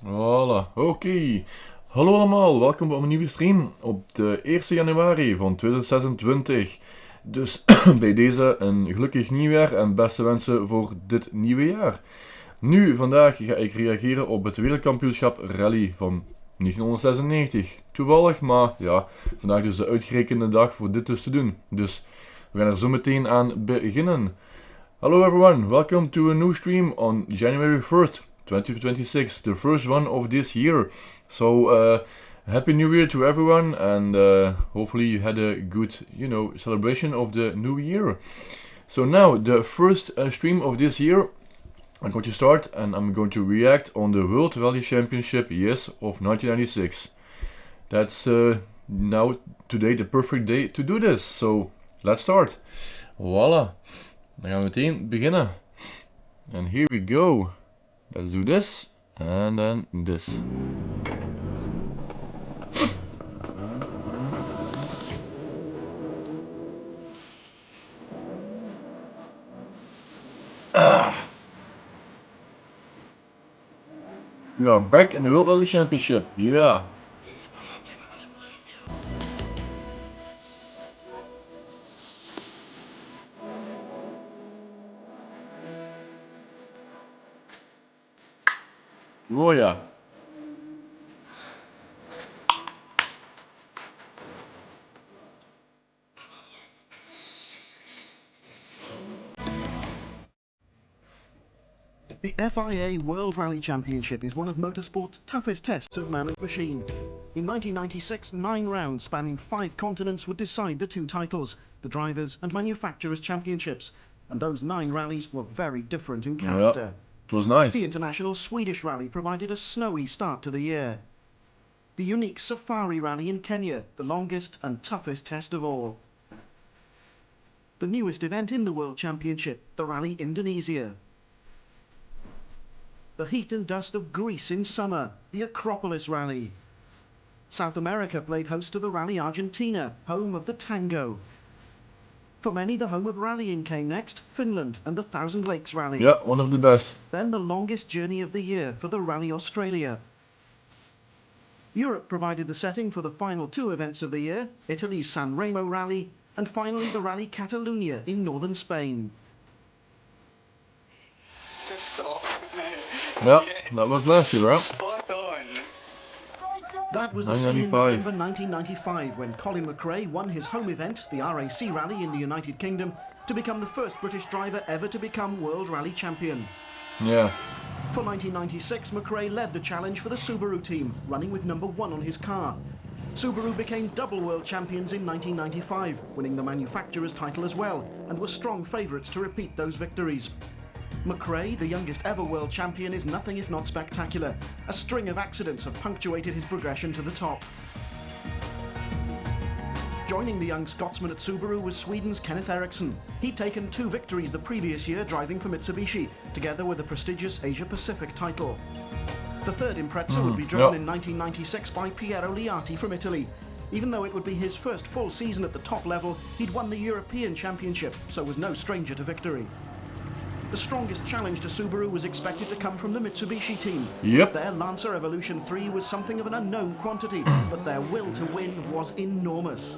Voilà, oké. Hallo allemaal, welkom op een nieuwe stream op de 1 januari van 2026. Dus bij deze een gelukkig nieuwjaar en beste wensen voor dit nieuwe jaar. Nu, vandaag ga ik reageren op het wereldkampioenschap rally van 1996. Toevallig, maar ja, vandaag dus de uitgerekende dag voor dit dus te doen. Dus we gaan er zo meteen aan beginnen. Hello everyone, welcome to a new stream on January 1st, 2026, the first one of this year. So, Happy New Year to everyone, and hopefully you had a good, celebration of the new year. So now, the first stream of this year, I'm going to start, and I'm going to react on the World Rally Championship, yes, of 1996. That's now, today, the perfect day to do this. So, let's start. Voila. Dan gaan we meteen beginnen. And here we go. Let's do this. And then this. We are back in the World Rally Championship. Yeah. Oh ja. The FIA World Rally Championship is one of motorsport's toughest tests of man and machine. In 1996, 9 rounds spanning 5 continents would decide the 2 titles, the Drivers' and Manufacturers' Championships, and those 9 rallies were very different in character. Yep. It was nice. The International Swedish Rally provided a snowy start to the year. The unique Safari Rally in Kenya, the longest and toughest test of all. The newest event in the World Championship, the Rally Indonesia. The heat and dust of Greece in summer, the Acropolis Rally. South America played host to the Rally Argentina, home of the tango. For many, the home of rallying came next, Finland and the Thousand Lakes Rally. Yeah, one of the best. Then the longest journey of the year for the Rally Australia. Europe provided the setting for the final 2 events of the year, Italy's San Remo Rally, and finally the Rally Catalunya in northern Spain. Just stop. Yeah, that was last year, right? Spot on. That was the scene in 1995. November 1995 when Colin McRae won his home event, the RAC Rally in the United Kingdom, to become the first British driver ever to become World Rally Champion. Yeah. For 1996, McRae led the challenge for the Subaru team, running with number 1 on his car. Subaru became double world champions in 1995, winning the manufacturer's title as well, and were strong favourites to repeat those victories. McRae, the youngest ever world champion, is nothing if not spectacular. A string of accidents have punctuated his progression to the top. Joining the young Scotsman at Subaru was Sweden's Kenneth Eriksson. He'd taken 2 victories the previous year driving for Mitsubishi, together with a prestigious Asia-Pacific title. The third Impreza would be driven in 1996 by Piero Liati from Italy. Even though it would be his first full season at the top level, he'd won the European Championship, so was no stranger to victory. The strongest challenge to Subaru was expected to come from the Mitsubishi team. Yep. Their Lancer Evolution 3 was something of an unknown quantity, but their will to win was enormous.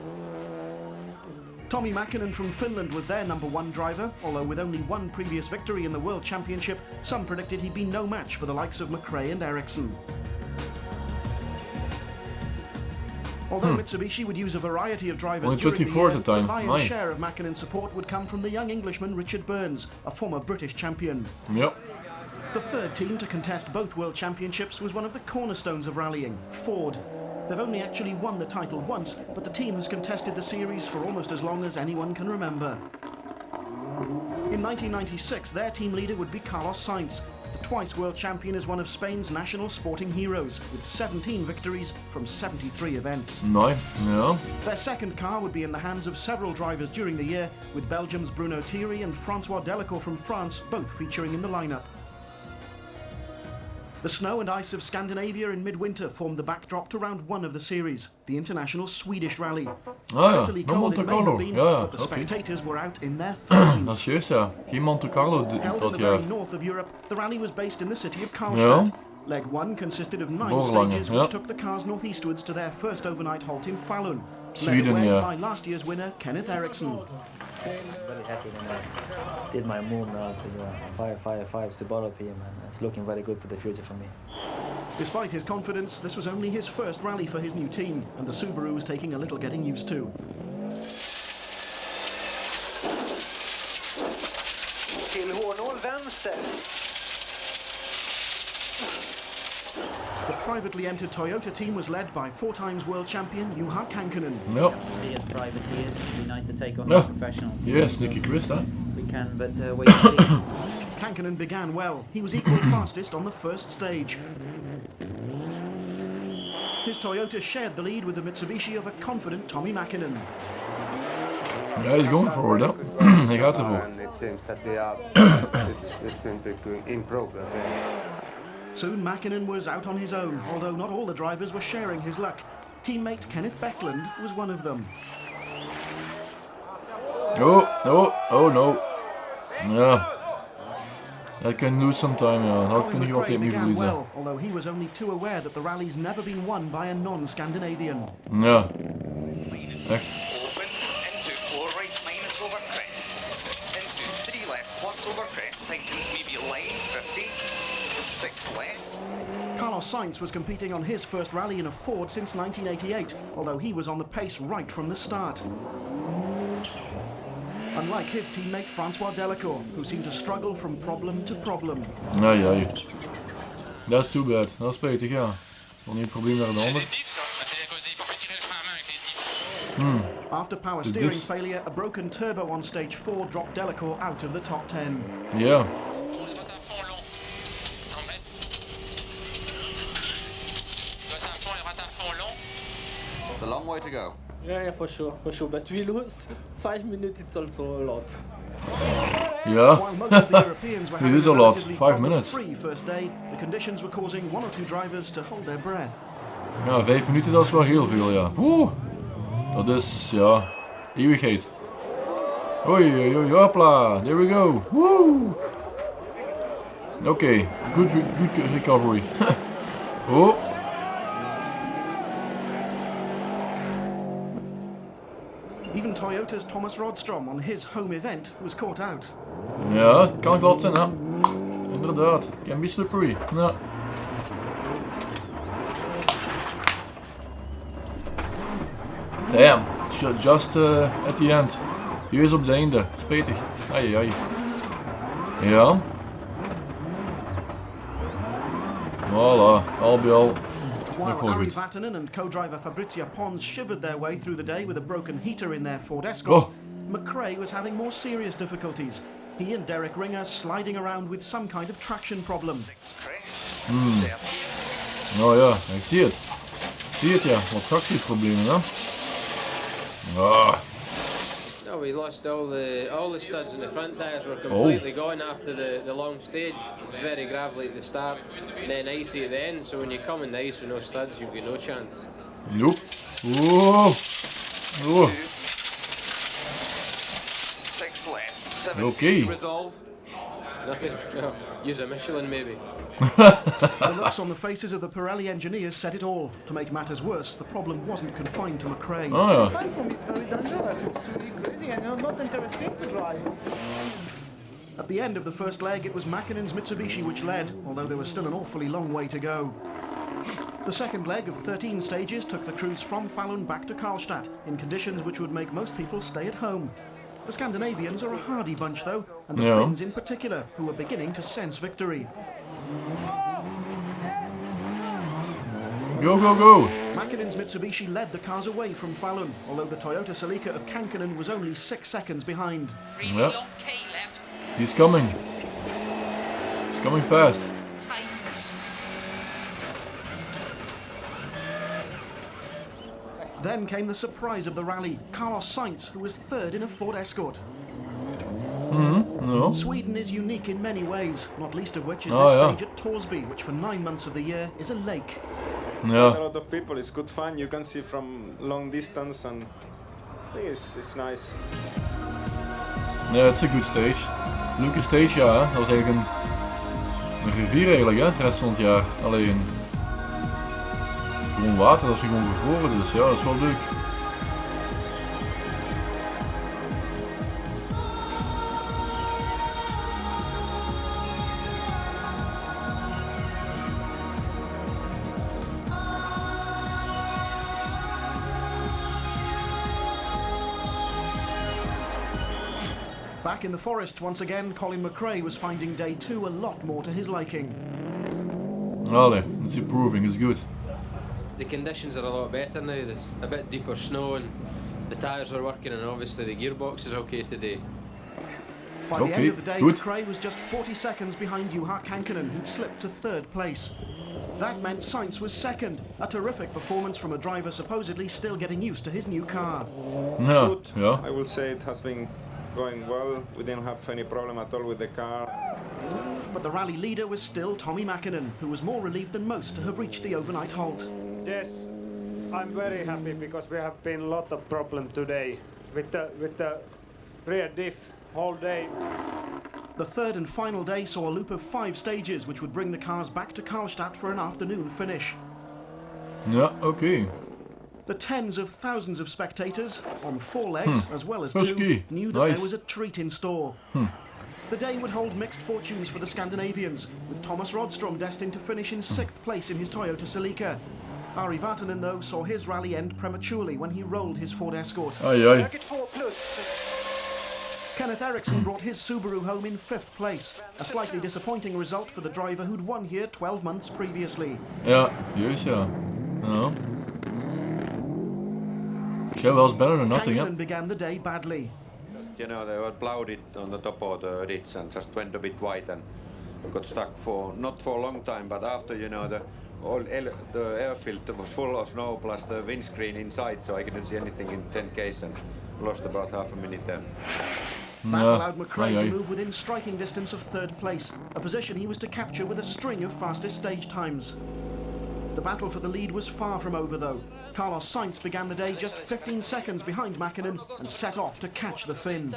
Tommi Mäkinen from Finland was their number 1 driver, although with only 1 previous victory in the World Championship, some predicted he'd be no match for the likes of McRae and Eriksson. Although Mitsubishi would use a variety of drivers Only during the 24 year, at the time. the lion's Nice. share of Mäkinen's support would come from the young Englishman Richard Burns, a former British champion. Yep. The third team to contest both World Championships was one of the cornerstones of rallying, Ford. They've only actually won the title once, but the team has contested the series for almost as long as anyone can remember. In 1996, their team leader would be Carlos Sainz. The twice world champion is one of Spain's national sporting heroes, with 17 victories from 73 events. Nice. Yeah. Their second car would be in the hands of several drivers during the year, with Belgium's Bruno Thierry and Francois Delacour from France both featuring in the lineup. The snow and ice of Scandinavia in midwinter formed the backdrop to round 1 of the series, the International Swedish Rally. Ah Bitterly ja, no cold Monte it may have Carlo. been, Ja, but the oké. spectators were out in their Dat thousands. is juist, ja. Geen Monte Carlo Held in dat the jaar. very north of Europe, the rally was based in the city of Ja. Karlstad. Leg 1 consisted of 9 Boorlangen, stages which took the cars northeastwards to their first overnight halt in Falun, led Sweden, away yeah. by last year's winner Kenneth Eriksson. I'm very happy when I did my move now to the 555 Subaru team, and it's looking very good for the future for me. Despite his confidence, this was only his first rally for his new team, and the Subaru was taking a little getting used to. Till hårnål vänster. The privately entered Toyota team was led by 4 times world champion Juha Kankkunen. Ja. See as privately as it'd be nice to take on Ja. professionals. Yes, sneaky quiz, hè? We can, but wait and see. Kankkunen began well. He was equal fastest on the first stage. His Toyota shared the lead with the Mitsubishi of a confident Tommi Mäkinen. Ja, hij is going for it, hè? Hij gaat ervoor. And it seems that we are it's been improved. Soon Mäkinen was out on his own, although not all the drivers were sharing his luck. Teammate Kenneth Bäcklund was one of them. Oh no. Ja. That can lose some time, ja. Dat kan hij altijd mee verliezen. Well, although he was only too aware that the rally's never been won by a non-Scandinavian. Ja. Echt. Opens into 4 right minus over crest. Into 3 left plus over crest. Tightens maybe line 50. 6 left. Carlos Sainz was competing on his first rally in a Ford since 1988, although he was on the pace right from the start. Unlike his teammate François Delacour, who seemed to struggle from problem to problem. Nee. That's too bad. Dat is spijtig, ja. Dan niet een probleem naar de ander. After power steering failure, a broken turbo on stage 4 dropped Delacour out of the top 10. Ja. It's a long way to go. Yeah, for sure. But we lose 5 minutes, it's also a lot. Ja. While most of the Europeans were It having is a a lot. relatively 5 minutes. free first day, the conditions were causing 1 or 2 drivers to hold their breath. Ja, 5 minuten, dat is wel heel veel, ja. Oeh. Dat is, ja, eeuwigheid. Oei, hopla. There we go. Woo. Okay, good recovery. Oh. Even Toyota's Thomas Rodstrom on his home event was caught out. Ja, het kan glad zijn, hè. Inderdaad, can be slippery. Ja. Damn, just at the end. Juist op het einde, spijtig. Ai. Ja. Voilà, al bij al. While Nog wel Ari goed. Vatanen and co-driver Fabrizia Pons shivered their way through the day with a broken heater in their Ford Escort, Oh. McRae was having more serious difficulties. He and Derek Ringer sliding around with some kind of traction problem. 6 crest. 30. Nou ja, ik zie het. Ja, wat tractieproblemen, hè. Ah. No, we lost all the studs in the front tyres were completely gone after the long stage. It was very gravelly at the start and then icy at the end, so when you come in the ice with no studs you've got no chance. Nope. Oh. 6 left. 7. Okay. Resolve. Nothing. No. Use a Michelin maybe. The looks on the faces of the Pirelli engineers said it all. To make matters worse, the problem wasn't confined to McRae. Ah ja. Fine for me, it's very dangerous. It's really crazy and not interesting to drive. At the end of the first leg, it was Mäkinen's Mitsubishi which led, although there was still an awfully long way to go. The second leg of 13 stages took the cruise from Falun back to Karlstad in conditions which would make most people stay at home. The Scandinavians are a hardy bunch though, and the Yeah. Finns in particular, who were beginning to sense victory. Go. Mäkinen's Mitsubishi led the cars away from Falun, although the Toyota Celica of Kankkunen was only 6 seconds behind. Really Yep. long K left. He's coming. He's coming fast. Tightens. Then came the surprise of the rally, Carlos Sainz, who was third in a Ford Escort. No. Sweden is unique in many ways, not least of which is Oh, this yeah. stage at Torsby, which for 9 months of the year is a lake. A Ja. lot of people, it's good fun. You can see from long distance, and I think it's nice. Ja, het is een good stage. Leuke stage, ja. Hè. Dat was eigenlijk een rivier eigenlijk, hè, het rest van het jaar. Alleen gewoon water, dat is gewoon bevroren, dus ja, dat is wel leuk. Back in the forest once again, Colin McRae was finding day 2 a lot more to his liking. Allee, it's improving, it's good. The conditions are a lot better now. There's a bit deeper snow and the tyres are working, and obviously the gearbox is okay today. By the end of the day, McRae was just 40 seconds behind Juha Kankkunen, who'd slipped to 3rd place. That meant Sainz was 2nd, a terrific performance from a driver supposedly still getting used to his new car. Yeah, yeah. I will say it has been going well. We didn't have any problem at all with the car. But the rally leader was still Tommi Mäkinen, who was more relieved than most to have reached the overnight halt. Yes, I'm very happy because we have been a lot of problem today with the rear diff whole day. The 3rd and final day saw a loop of 5 stages, which would bring the cars back to Karlstad for an afternoon finish. Yeah, okay. The tens of thousands of spectators, on 4 legs as well as 2, knew that there was a treat in store. The day would hold mixed fortunes for the Scandinavians, with Thomas Rodstrom destined to finish in 6th place in his Toyota Celica. Ari Vatanen, though, saw his rally end prematurely when he rolled his Ford Escort. Aye, aye. Kenneth Eriksson brought his Subaru home in 5th place, a slightly disappointing result for the driver who'd won here 12 months previously. Ja, juist ja. Ja. Yeah, well, it's better than nothing, yeah. Began the day badly. You know, they were clouded on the top of the ditch and just went a bit wide and got stuck for, not for a long time, but after, you know, the air filter was full of snow plus the windscreen inside, so I couldn't see anything in 10Ks and lost about half a minute there. That allowed McRae to move within striking distance of 3rd place, a position he was to capture with a string of fastest stage times. The battle for the lead was far from over, though. Carlos Sainz began the day just 15 seconds behind Mäkinen and set off to catch the Finn.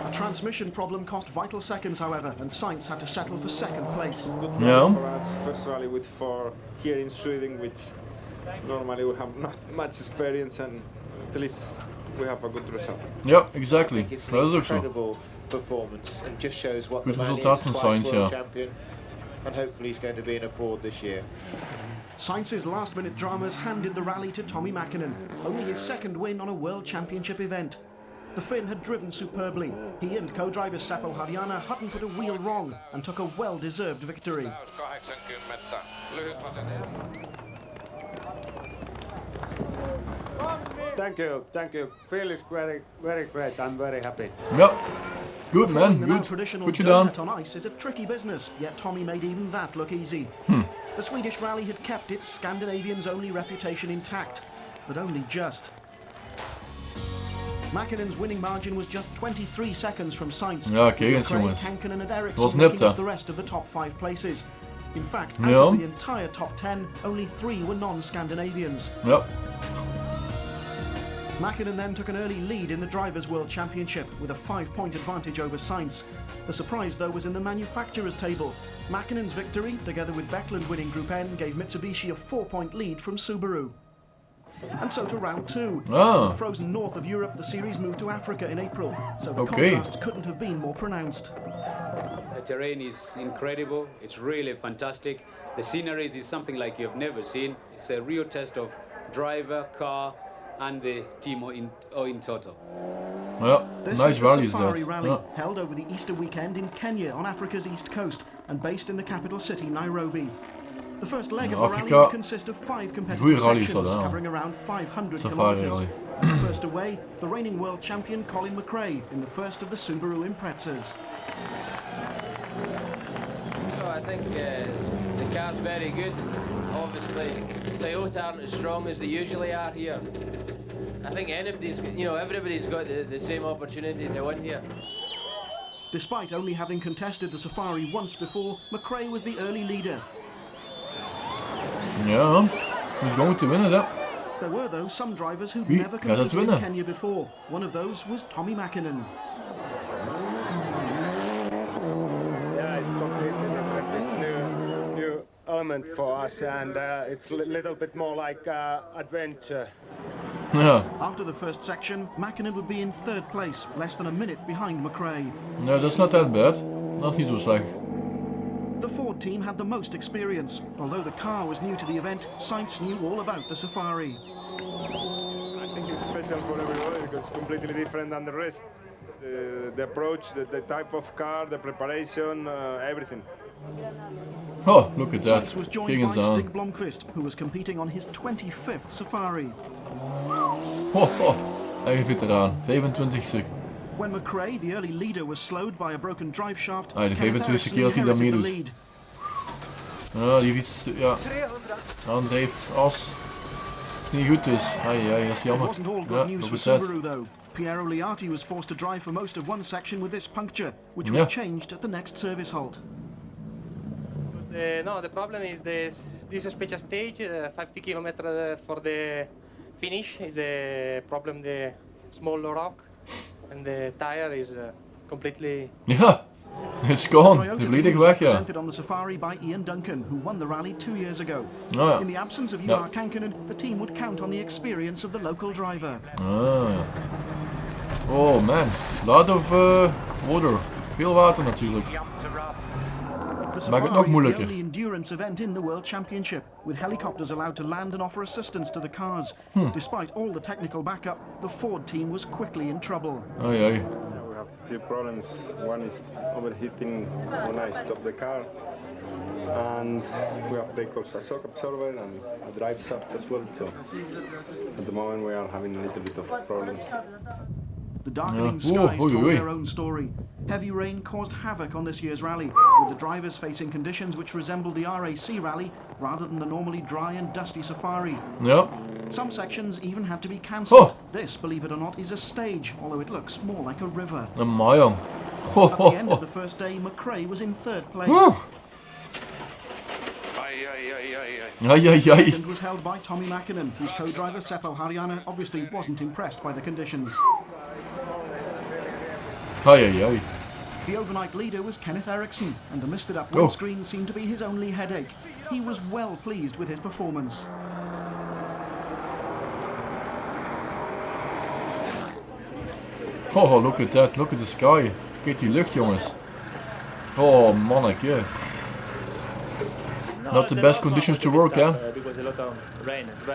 A transmission problem cost vital seconds, however, and Sainz had to settle for 2nd place. Good rally for us, first rally with 4 here in Sweden, which normally we have not much experience, and at least we have a good result. Yeah, exactly. It's an incredible performance and just shows what the man is, twice world champion, and hopefully he's going to be in a Ford this year. Sainz's last-minute dramas handed the rally to Tommi Mäkinen, only his 2nd win on a World Championship event. The Finn had driven superbly. He and co-driver Seppo Harjana hadn't put a wheel wrong and took a well-deserved victory. Thank you. Feel is very great. I'm very happy. Yeah, good man, the good. Traditional Put you down. donut on ice is a tricky business, yet Tommi made even that look easy. The Swedish rally had kept its Scandinavians' only reputation intact, but only just. Mäkinen's winning margin was just 23 seconds from Sainz. Ja, kijk eens jongens. Kankkunen and Eriksson Was nipt up the rest of the top 5 places. In fact, out of the entire top 10, only 3 were non-Scandinavians. Yep. Mäkinen then took an early lead in the Drivers' World Championship with a 5-point advantage over Sainz. The surprise, though, was in the manufacturers' table. Mäkinen's victory, together with Bäcklund winning Group N, gave Mitsubishi a 4-point lead from Subaru. And so to round 2. Frozen north of Europe, the series moved to Africa in April, so the contrast couldn't have been more pronounced. The terrain is incredible, it's really fantastic. The scenery is something like you've never seen. It's a real test of driver, car, and the team in total. Yeah, this nice is the rallies Safari Rally, held over the Easter weekend in Kenya on Africa's east coast and based in the capital city, Nairobi. The first leg of the rally will consist of 5 competitive sections covering around 500 kilometers. First away, the reigning world champion Colin McRae in the first of the Subaru Imprezas. So I think the car's very good. Obviously, Toyota aren't as strong as they usually are here. I think everybody's got the same opportunity to win here. Despite only having contested the Safari once before, McRae was the early leader. Yeah, he's going to win it, There were, though, some drivers who'd never competed in Kenya before. One of those was Tommy Mäkinen. Yeah, it's completely different. It's new element for us, and it's a little bit more like adventure. Yeah. After the first section, Mäkinen would be in third place, less than a minute behind McRae. No, that's not that bad. Dat is niet zo slecht. The Ford team had the most experience. Although the car was new to the event, Sainz knew all about the Safari. I think it's special for everybody because it's completely different than the rest. The approach, the type of car, the preparation, everything. Oh, look at that. Sainz was joined by Stig Blomqvist, who was competing on his 25th Safari. Eigen veteraan, 25 When McRae, the early leader, was slowed by a broken drive shaft, de 25e keer dat hij dat meedoet. Ja, die fiets, ja. Aandrijf, as. Is niet goed dus. Dat is jammer. It wasn't all good news for Subaru though. Piero Liatti was forced to drive for most of one section with this puncture, which was changed at the next service halt. No, the problem is this special stage, 50 kilometers for the finish, is the problem, the small rock, and the tire is completely... Ja, it's gone. Het volledig weg, ja. Presented on the Safari by Ian Duncan, who won the rally 2 years ago. In the absence of Juha Kankkunen, the team would count on the experience of the local driver. Oh man, lot of water. Veel water natuurlijk. Maakt het nog moeilijker. The only endurance event in the World Championship, with helicopters allowed to land and offer assistance to the cars. Despite all the technical backup, the Ford team was quickly in trouble. We have a few problems. One is overheating when I stop the car, and we have they cause a shock absorber and a drive shaft as well. So at the moment we are having a little bit of problems. The darkening skies told their own story. Heavy rain caused havoc on this year's rally, with the drivers facing conditions which resembled the RAC rally rather than the normally dry and dusty Safari. Some sections even had to be cancelled. This, believe it or not, is a stage, although it looks more like a river. At the end of the first day, McRae was in third place. Second was held by Tommy Mäkinen, whose co-driver Seppo Harjana obviously wasn't impressed by the conditions. The overnight leader was Kenneth Eriksson, and the misted up windscreen seemed to be his only headache. He was well pleased with his performance. Oh, look at that, look at the sky. Kijk die lucht, jongens. Oh, manneke. Not the best conditions to work, hè?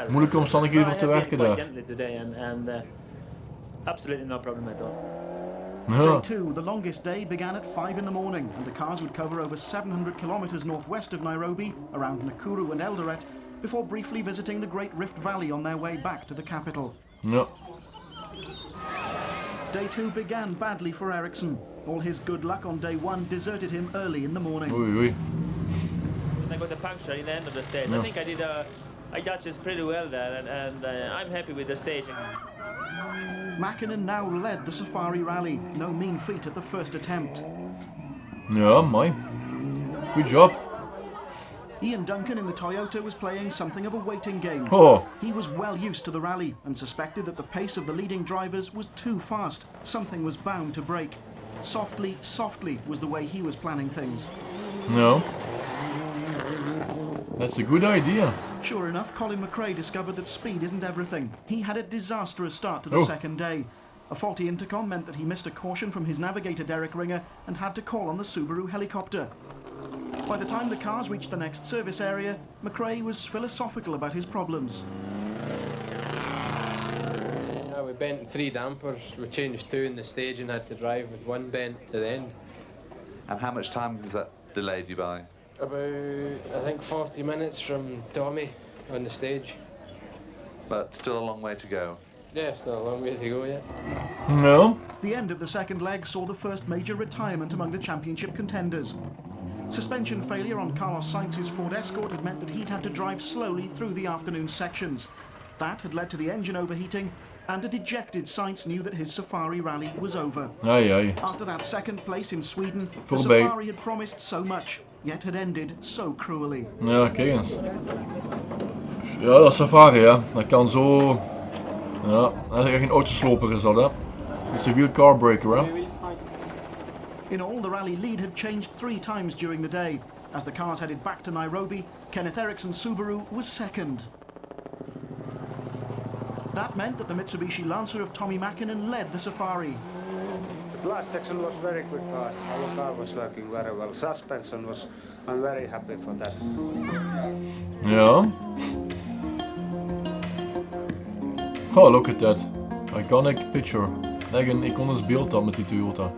Moeilijke omstandigheden voor te werken daar. Absolutely no problem at all. Day 2, the longest day, began at 5 in the morning, and the cars would cover over 700 kilometers northwest of Nairobi, around Nakuru and Eldoret, before briefly visiting the Great Rift Valley on their way back to the capital. Day 2 began badly for Eriksson. All his good luck on day 1 deserted him early in the morning. I got the puncture in the end of the stage. I think I judged this pretty well there, and I'm happy with the stage. Mäkinen now led the Safari rally, no mean feat at the first attempt. Yeah, mine. Good job. Ian Duncan in the Toyota was playing something of a waiting game. He was well used to the rally and suspected that the pace of the leading drivers was too fast. Something was bound to break. Softly, softly was the way he was planning things. No. That's a good idea. Sure enough, Colin McRae discovered that speed isn't everything. He had a disastrous start to the second day. A faulty intercom meant that he missed a caution from his navigator Derek Ringer and had to call on the Subaru helicopter. By the time the cars reached the next service area, McRae was philosophical about his problems. Yeah, we bent 3 dampers, we changed 2 in the stage and had to drive with 1 bent to the end. And how much time was that delayed you by? About, I think, 40 minutes from Tommy on the stage. But still a long way to go. Yeah, still a long way to go, yeah. No. The end of the second leg saw the first major retirement among the championship contenders. Suspension failure on Carlos Sainz's Ford Escort had meant that he'd had to drive slowly through the afternoon sections. That had led to the engine overheating, and a dejected Sainz knew that his Safari rally was over. After that second place in Sweden, the Safari had promised so much, yet had ended so cruelly. Ja, kijk eens. Ja, dat is Safari, hè. Dat kan zo... Ja, dat is echt een autosloper is dat, hè. Dat is een real car breaker, hè. In all, the rally lead had changed 3 times during the day. As the cars headed back to Nairobi, Kenneth Ericsson's Subaru was second. That meant that the Mitsubishi Lancer of Tommy Mäkinen led the Safari. The last section was very good for us. Our car was working very well. Suspension was, I'm very happy for that. Ja. Oh, look at that. Iconic picture. Echt een iconisch beeld dan met die Toyota.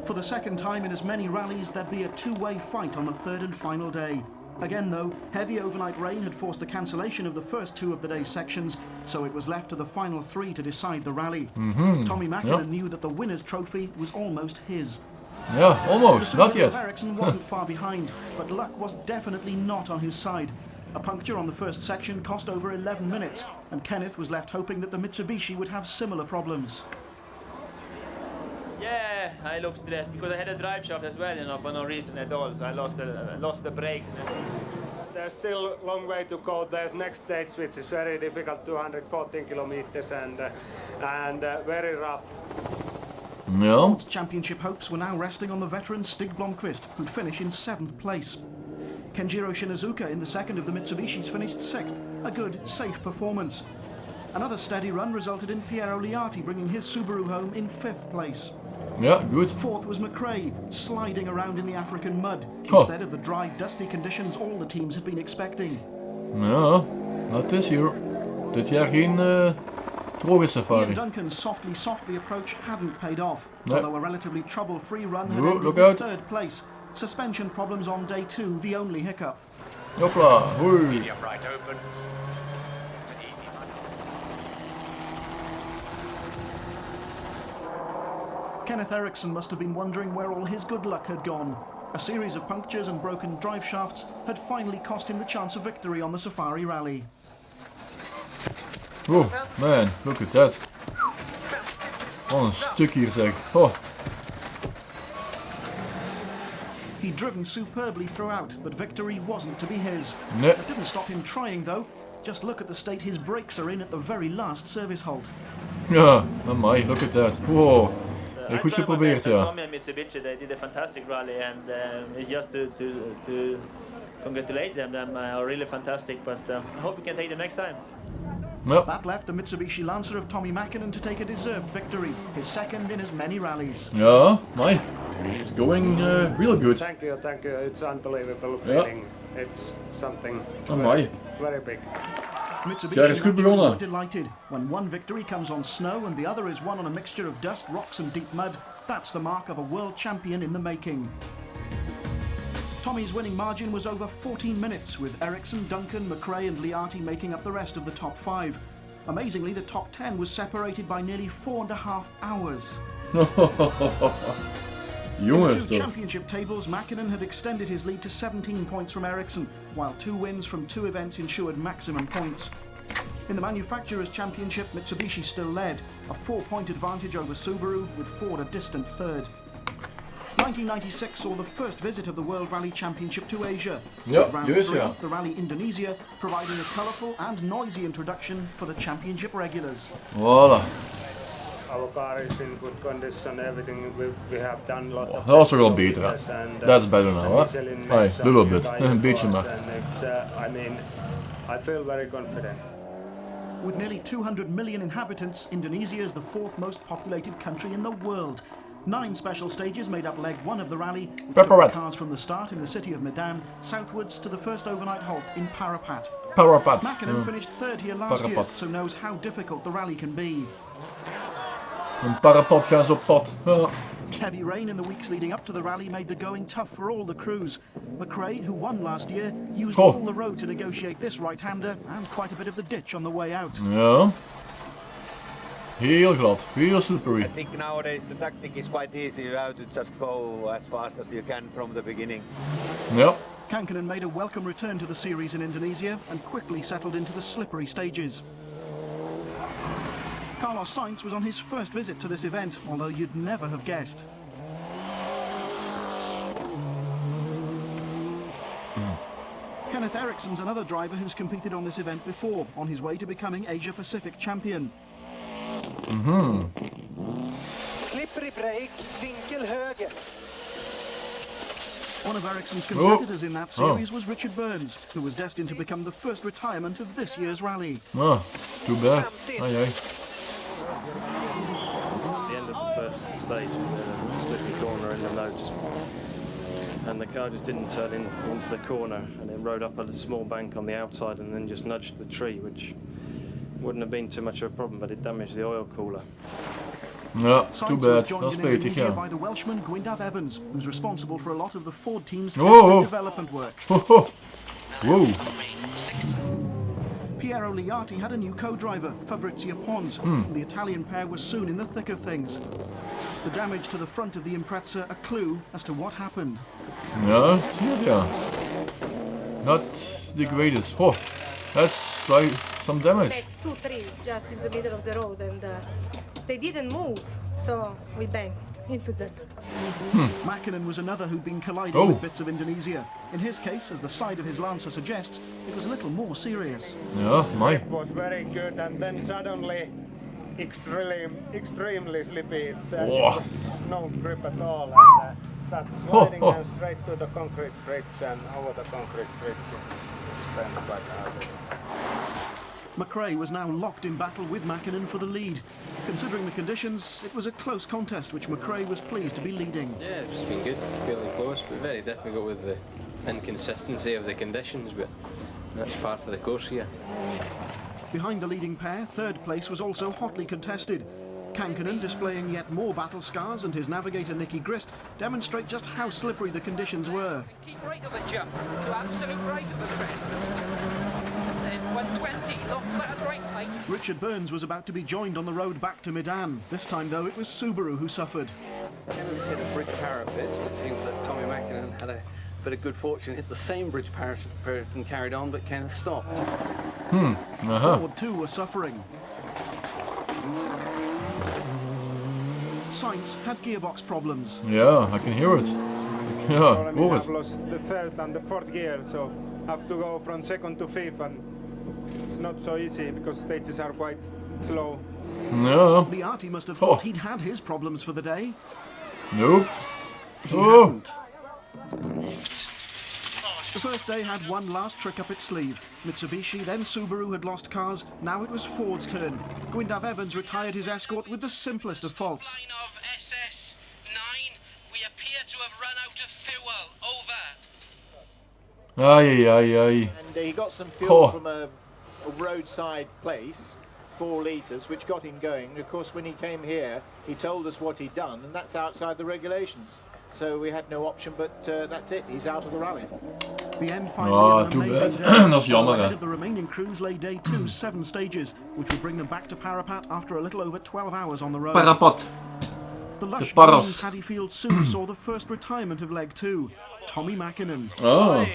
For the second time in as many rallies, there'd be a two-way fight on the third and final day. Again though, heavy overnight rain had forced the cancellation of the first 2 of the day's sections, so it was left to the final 3 to decide the rally. Tommy Mäkinen knew that the winner's trophy was almost his. Yeah, almost, not yet. Ericsson wasn't far behind, but luck was definitely not on his side. A puncture on the first section cost over 11 minutes, and Kenneth was left hoping that the Mitsubishi would have similar problems. Yeah, I looked stressed because I had a drive shaft as well, you know, for no reason at all. So I lost the brakes. There's still a long way to go. There's next stage, which is very difficult, 214 kilometers and very rough. Yeah. Ford's championship hopes were now resting on the veteran Stig Blomqvist, who'd finish in 7th place. Kenjiro Shinazuka in the second of the Mitsubishis finished 6th, a good, safe performance. Another steady run resulted in Piero Liati bringing his Subaru home in 5th place. Yeah, good. 4th was McRae, sliding around in the African mud, instead of the dry, dusty conditions all the teams had been expecting. Ja, not this year. Dit jaar geen droge safari. Ian Duncan's softly approach hadn't paid off, No. although a relatively trouble-free run had Oh, ended look in out. 3rd place. Suspension problems on day 2, the only hiccup. Hopla, hoi. Medium right opens. It's an easy one. Kenneth Ericsson must have been wondering where all his good luck had gone. A series of punctures and broken drive shafts had finally cost him the chance of victory on the Safari Rally. Oh, man, look at that. Wat een stuk hier zeg. Oh. He'd driven superbly throughout, but victory wasn't to be his. Nee. That didn't stop him trying though. Just look at the state his brakes are in at the very last service halt. Ja, amai, look at that. Wow. Goed geprobeerd, ja. Tommy and Mitsubishi, they did a fantastic rally, and it's just to congratulate them. They are really fantastic, but I hope we can take them next time. Yep. That left the Mitsubishi Lancer of Tommy Mäkinen to take a deserved victory, his second in as many rallies. Ja, amai. It's going real good. Thank you. It's unbelievable feeling. It's something Amai. very big. Mitsubishi is goed naturally begonnen. were delighted. When one victory comes on snow and the other is won on a mixture of dust, rocks and deep mud, that's the mark of a world champion in the making. Tommy's winning margin was over 14 minutes, with Ericsson, Duncan, McRae and Liati making up the rest of the top 5. Amazingly, the top 10 was separated by nearly 4.5 hours. Jongens In the 2 toch. championship tables, Mäkinen had extended his lead to 17 points from Ericsson, while 2 wins from 2 events ensured maximum points. In the Manufacturers' Championship, Mitsubishi still led, a 4-point advantage over Subaru, with Ford a distant 3rd. 1996 saw the first visit of the World Rally Championship to Asia. Ja, With round juist 3, ja. the Rally Indonesia, providing a colourful and noisy introduction for the championship regulars. Voilà. Our car is in good condition. Everything we have done a lot of. Dat was toch wel beter, hè? tests and, That's better now, hè? diesel in Hey, makes little some bit. tire Een beetje for us, maar. and it's, I mean, I feel very confident. With nearly 200 million inhabitants, Indonesia is the 4th most populated country in the world. 9 special stages made up leg 1 of the rally, which took Parapat. the cars from the start in the city of Medan southwards to the first overnight halt in Parapat. Parapat. Mäkinen finished 3rd here last year, Parapat. so knows how difficult the rally can be. Een parapad gaan ze op pad. Ja. Heavy rain in the weeks leading up to the rally made the going tough for all the crews. McRae, who won last year, used Oh. all the road to negotiate this right-hander and quite a bit of the ditch on the way out. Ja. Heel glad, heel slippery. I think nowadays the tactic is quite easy. You have to just go as fast as you can from the beginning. Yep. Kankkunen made a welcome return to the series in Indonesia and quickly settled into the slippery stages. Carlos Sainz was on his first visit to this event, although you'd never have guessed. Kenneth Eriksson's another driver who's competed on this event before, on his way to becoming Asia Pacific champion. Slippery break, vinkel höger. One of Eriksson's competitors in that series was Richard Burns, who was destined to become the first retirement of this year's rally. Oh, too bad. Aye, aye. At the end of the first stage, the slippy corner in the notes, and the car just didn't turn into the corner, and it rode up a small bank on the outside and then just nudged the tree, which wouldn't have been too much of a problem, but it damaged the oil cooler. Ja, too bad. Was joined in Indonesia by the Welshman Gwyndaf Evans, who's responsible for a lot of the Ford team's test and development work. Whoa. Piero Liati had a new co-driver, Fabrizio Pons. The Italian pair was soon in the thick of things. The damage to the front of the Impreza a clue as to what happened. Ja, yeah. Not the greatest. Oh, that's like some damage. 2 trees just in the middle of the road, and they didn't move, so we banged into them. Mäkinen was another who'd been colliding with bits of Indonesia. In his case, as the side of his Lancer suggests, it was a little more serious. Yeah, It was very good, and then suddenly extremely slippy. It was no grip at all, and started sliding down straight to the concrete grids, and over the concrete grids it's bent quite hard. McRae was now locked in battle with Mäkinen for the lead. Considering the conditions, it was a close contest which McRae was pleased to be leading. Yeah, it's been good, fairly close, but very difficult with the inconsistency of the conditions, but that's par for the course here. Behind the leading pair, third place was also hotly contested. Kankkunen, displaying yet more battle scars, and his navigator Nicky Grist demonstrate just how slippery the conditions were. Keep right of a jump to absolute right of a crest. 120, look at the right height. Richard Burns was about to be joined on the road back to Medan. This time, though, it was Subaru who suffered. Kenneth's hit a bridge parapet. It seems that Tommy Mäkinen had a bit of good fortune, hit the same bridge parapet and carried on, but Kenneth stopped. Ford too were suffering. Sainz had gearbox problems. Yeah, I can hear it. Yeah, go it. I've lost the third and the fourth gear, so I have to go from second to fifth, and it's not so easy because stages are quite slow. No. Liati must have thought he'd had his problems for the day. Nope. He hadn't. The first day had one last trick up its sleeve. Mitsubishi, then Subaru had lost cars. Now it was Ford's turn. Gwyndaf Evans retired his Escort with the simplest of faults. We appear to have run out of fuel. Over. Aye. And he got some fuel from a roadside place, 4 litres, which got him going. Of course, when he came here, he told us what he'd done, and that's outside the regulations. So we had no option, but that's it. He's out of the rally. The end finally too bad. Dat is jammer, hè. Ahead of the remaining crews lay day 2's 7 stages, which would bring them back to Parapat after a little over 12 hours on the road. Parapat. The lush De green Parras. Paddy Field soon saw the first retirement of leg 2. Tommy Mäkinen. Oh.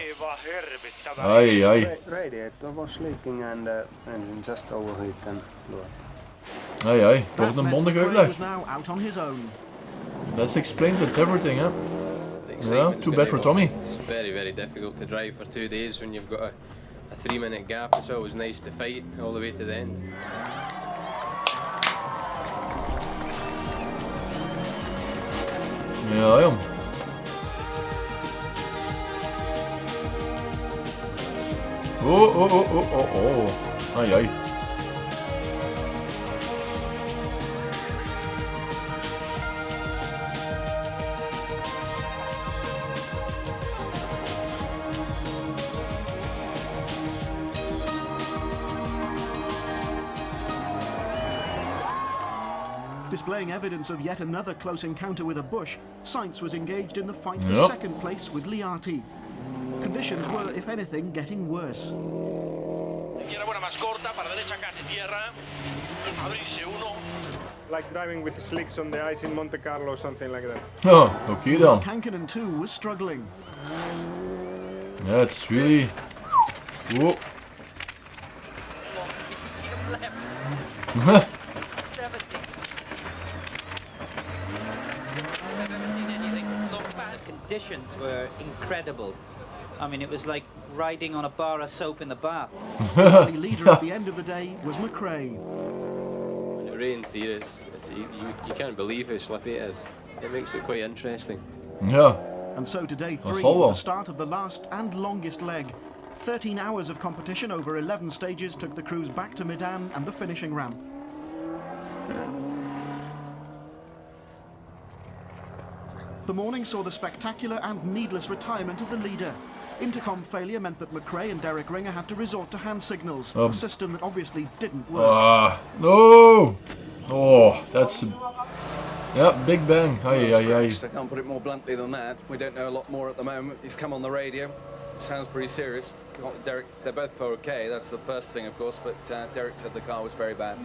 Aye. Radiator was leaking and engine just overheat and Aye. Het wordt een bondige uitleg. Was now out on his own. That explains it, everything, huh? Yeah, too bad for Tommy. It's very, very difficult to drive for 2 days when you've got a 3-minute gap. It's always nice to fight all the way to the end. Ja, jong. Oh. Aye. Displaying evidence of yet another close encounter with a bush, Sainz was engaged in the fight for second place with Liati. Conditions were, if anything, getting worse. Quiere buena más corta, para derecha casi tierra. Abrirse uno. Like driving with slicks on the ice in Monte Carlo or something like that. Oh, okay dan. Kankinen too was struggling. Yeah, it's really... Whoa. 70. The conditions were incredible. I mean, it was like riding on a bar of soap in the bath. The leader at the end of the day was McRae. When it rains here, you can't believe how slippy it is. It makes it quite interesting. Yeah. And so to day 3, That's all well. the start of the last and longest leg. 13 hours of competition over 11 stages took the crews back to Medan and the finishing ramp. The morning saw the spectacular and needless retirement of the leader. Intercom failure meant that McRae and Derek Ringer had to resort to hand signals, a system that obviously didn't work. No! Oh, that's... Yeah, big bang. Aye, aye, aye. I can't put it more bluntly than that. We don't know a lot more at the moment. He's come on the radio. Sounds pretty serious. Derek, they're both okay. That's the first thing, of course, but Derek said the car was very bad.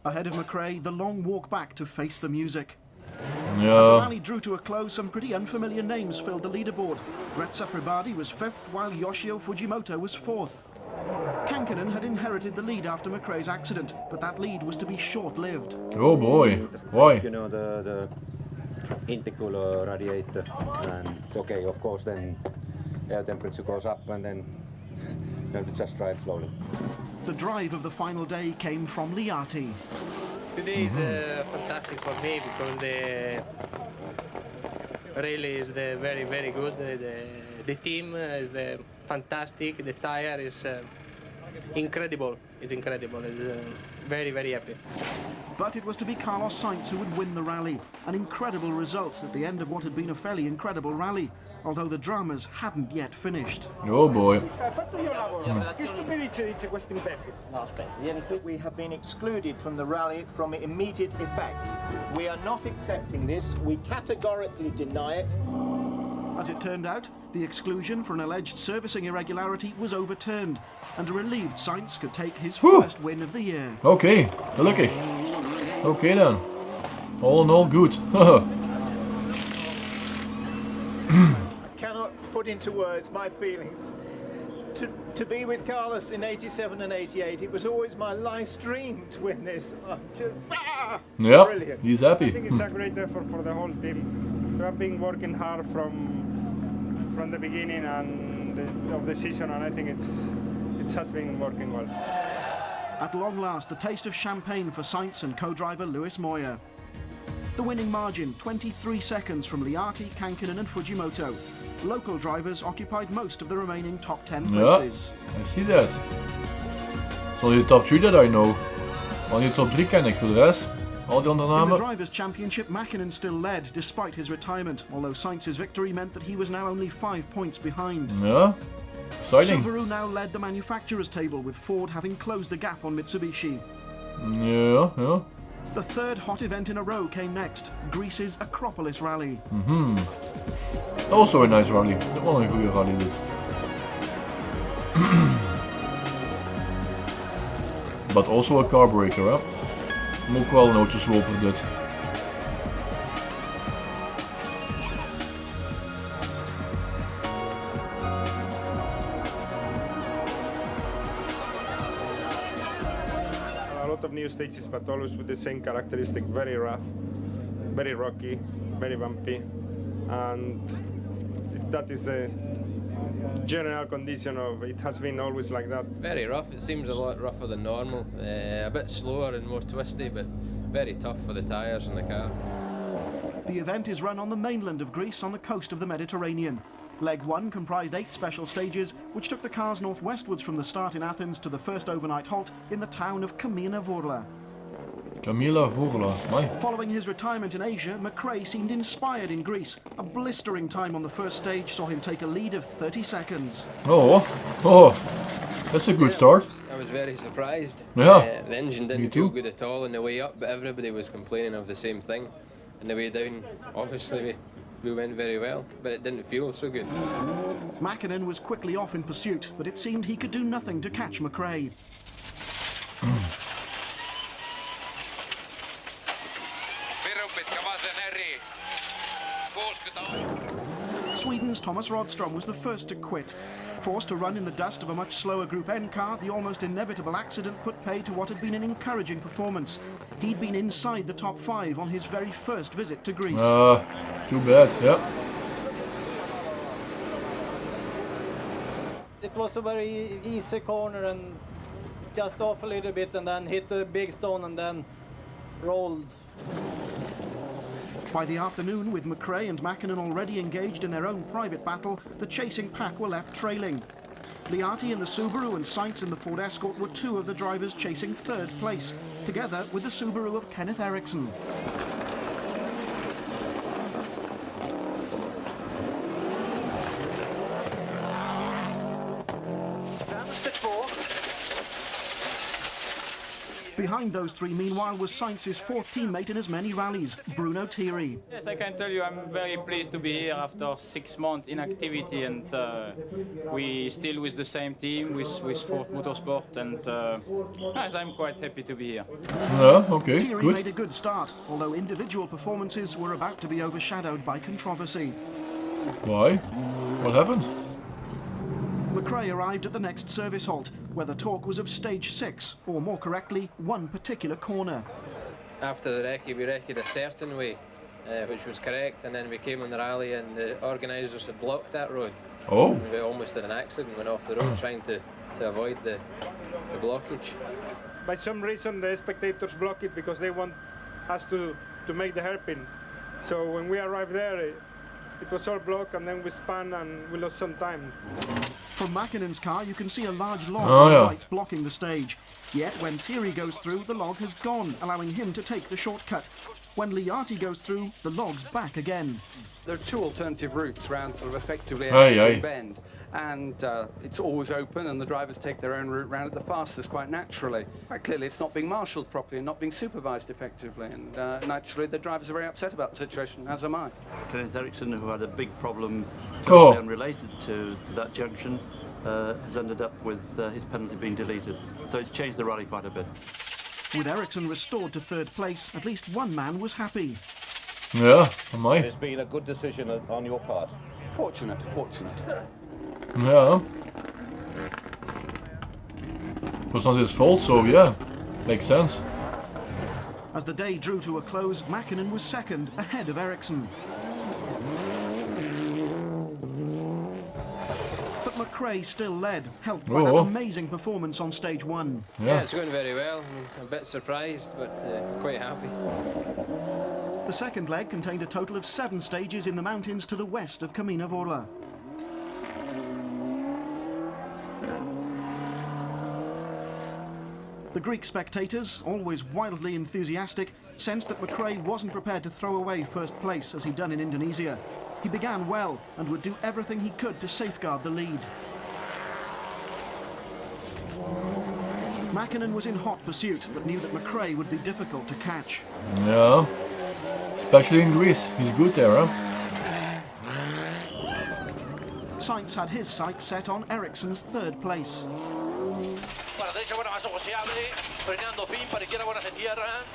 Ahead of McRae, the long walk back to face the music. As the Yeah. rally drew to a close, some pretty unfamiliar names filled the leaderboard. Retsa Pribadi was 5th, while Yoshio Fujimoto was 4th. Kankinen had inherited the lead after McRae's accident, but that lead was to be short-lived. Oh boy. Why? You know, the intercooler radiator, and it's okay, of course, then air temperature goes up and then you have to just drive slowly. The drive of the final day came from Liati. Today is fantastic for me because the rally is very, very good. The team is fantastic. The tire is incredible. It's incredible. It's very, very happy. But it was to be Carlos Sainz who would win the rally. An incredible result at the end of what had been a fairly incredible rally, although the dramas hadn't yet finished. Oh boy. We have been excluded from the rally from immediate effect. We are not accepting this. We categorically deny it. As it turned out, the exclusion for an alleged servicing irregularity was overturned, and a relieved Sainz could take his first win of the year. Okay, gelukkig. Okay then. All in all, good. I cannot put into words my feelings. To be with Carlos in 87 and 88, it was always my life's dream to win this. I'm just Yeah, brilliant. he's happy. I think it's a great effort for the whole team. We have been working hard from the beginning of the season, and I think it has been working well. At long last, the taste of champagne for Sainz and co-driver Lewis Moyer. The winning margin, 23 seconds from Liati, Kankinen and Fujimoto. Local drivers occupied most of the remaining top 10 Yeah, places. I see that. It's only the top 3 that I know. Only the top 3 ken ik, voor de rest. Al die andere In the namen. Drivers' Championship, Mäkinen still led despite his retirement, although Sainz's victory meant that he was now only 5 points behind. Ja, exciting. Subaru now led the manufacturers' table, with Ford having closed the gap on Mitsubishi. Ja, ja. The third hot event in a row came next, Greece's Acropolis Rally. Also a nice rally. Wel een goede rally dit. But also a carbreaker, hè. Moet ook wel een auto slopen dit. A lot of new stages, but always with the same characteristic: very rough, very rocky, very bumpy, and that is the general condition of it. Has been always like that. Very rough. It seems a lot rougher than normal. A bit slower and more twisty, but very tough for the tyres and the car. The event is run on the mainland of Greece on the coast of the Mediterranean. Leg 1 comprised 8 special stages, which took the cars northwestwards from the start in Athens to the first overnight halt in the town of Kamina Vorla. Camila Vorla, my. Following his retirement in Asia, McRae seemed inspired in Greece. A blistering time on the first stage saw him take a lead of 30 seconds. Oh, that's a good start. I was very surprised. Yeah, the engine me didn't too. feel good at all on the way up, but everybody was complaining of the same thing. And the way down, obviously, we went very well, but it didn't feel so good. Mäkinen was quickly off in pursuit, but it seemed he could do nothing to catch McRae. Sweden's Thomas Rodström was the first to quit. Forced to run in the dust of a much slower Group N car, the almost inevitable accident put pay to what had been an encouraging performance. He'd been inside the top 5 on his very first visit to Greece. Too bad, yeah. It was a very easy corner and just off a little bit and then hit a big stone and then rolled. By the afternoon, with McRae and Mäkinen already engaged in their own private battle, the chasing pack were left trailing. Liati in the Subaru and Sainz in the Ford Escort were 2 of the drivers chasing 3rd place, together with the Subaru of Kenneth Eriksson. Behind those 3, meanwhile, was Sainz's 4th teammate in as many rallies, Bruno Thierry. Yes, I can tell you I'm very pleased to be here after 6 months inactivity, and we still with the same team, with Ford Motorsport, and yes, I'm quite happy to be here. Yeah, okay, Thierry good. made a good start, although individual performances were about to be overshadowed by controversy. Why? What happened? McRae arrived at the next service halt, where the talk was of stage 6, or more correctly, one particular corner. After the recce, we recce'd a certain way, which was correct, and then we came on the rally and the organisers had blocked that road. Oh. And we almost had an accident, went off the road trying to avoid the blockage. By some reason the spectators block it because they want us to make the hairpin. So when we arrived there, it was all blocked and then we spun and we lost some time. From Mäkinen's car, you can see a large log Oh, on the yeah. right blocking the stage. Yet when Thierry goes through, the log has gone, allowing him to take the shortcut. When Liati goes through, the log's back again. There are 2 alternative routes round sort of effectively Aye, every aye. bend, and it's always open and the drivers take their own route round it the fastest quite naturally. Quite clearly it's not being marshalled properly and not being supervised effectively, and naturally the drivers are very upset about the situation, as am I. Kenneth Eriksson, who had a big problem Oh. totally unrelated to that junction, has ended up with his penalty being deleted. So it's changed the rally quite a bit. With Eriksson restored to 3rd place, at least one man was happy. Yeah, am I? It's been a good decision on your part. Fortunate. Yeah. It was not his fault, so yeah, makes sense. As the day drew to a close, Mäkinen was 2nd, ahead of Eriksson. But McRae still led, helped by that amazing performance on stage 1. Yeah, it's going very well. I'm a bit surprised, but quite happy. The second leg contained a total of 7 stages in the mountains to the west of Kamina Vorla. The Greek spectators, always wildly enthusiastic, sensed that McRae wasn't prepared to throw away 1st place as he'd done in Indonesia. He began well and would do everything he could to safeguard the lead. Mäkinen was in hot pursuit, but knew that McRae would be difficult to catch. Yeah. Especially in Greece. He's good there, huh? Sainz had his sights set on Eriksson's 3rd place. Para derecha, buena paso se abre, frenando fin, para izquierda, buena se cierra.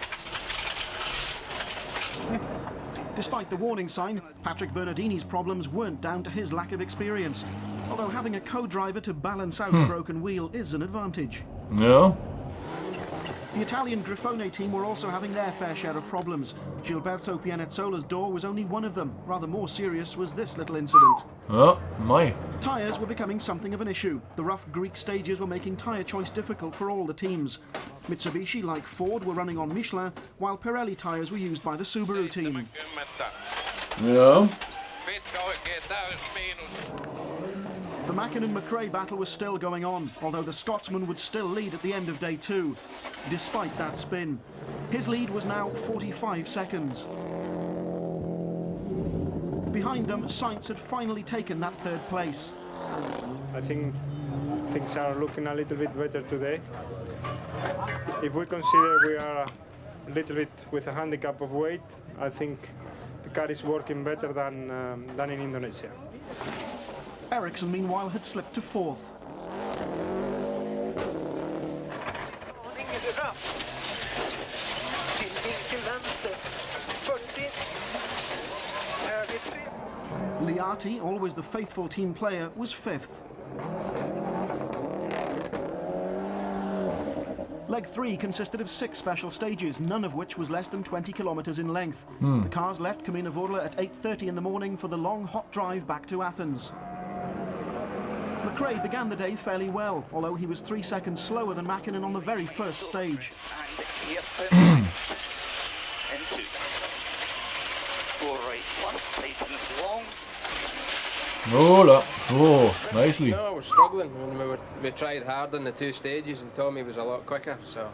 Despite the warning sign, Patrick Bernardini's problems weren't down to his lack of experience, although having a co-driver to balance out a broken wheel is an advantage. Yeah. The Italian Grifone team were also having their fair share of problems. Gilberto Pianezzola's door was only one of them. Rather more serious was this little incident. Oh, my. Tyres were becoming something of an issue. The rough Greek stages were making tyre choice difficult for all the teams. Mitsubishi, like Ford, were running on Michelin, while Pirelli tyres were used by the Subaru team. Yeah. The Mäkinen-McRae battle was still going on, although the Scotsman would still lead at the end of day 2, despite that spin. His lead was now 45 seconds. Behind them, Sainz had finally taken that 3rd place. I think things are looking a little bit better today. If we consider we are a little bit with a handicap of weight, I think the car is working better than in Indonesia. Ericsson, meanwhile, had slipped to 4th. Liati, always the faithful team player, was 5th. Leg 3 consisted of 6 special stages, none of which was less than 20 kilometres in length. The cars left Kamina Vorla at 8:30 in the morning for the long, hot drive back to Athens. McRae began the day fairly well, although he was 3 seconds slower than Mäkinen on the very first stage. Into 4 right plus, tightens long. Oh, nicely. No, we're struggling. We tried hard on the 2 stages and Tommy was a lot quicker, so.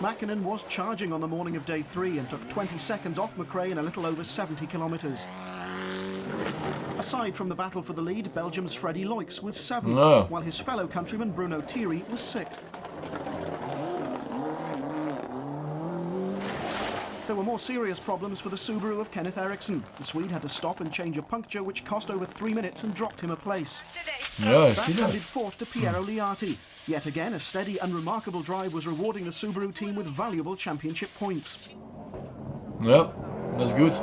Mäkinen was charging on the morning of day 3 and took 20 seconds off McRae in a little over 70 kilometres. Aside from the battle for the lead, Belgium's Freddy Loix was 7th, while his fellow countryman Bruno Thierry was 6th. There were more serious problems for the Subaru of Kenneth Eriksson. The Swede had to stop and change a puncture which cost over 3 minutes and dropped him a place. Yeah, I see that. Handed 4th to Piero Liati. Yet again, a steady and remarkable drive was rewarding the Subaru team with valuable championship points. Yeah, that's good.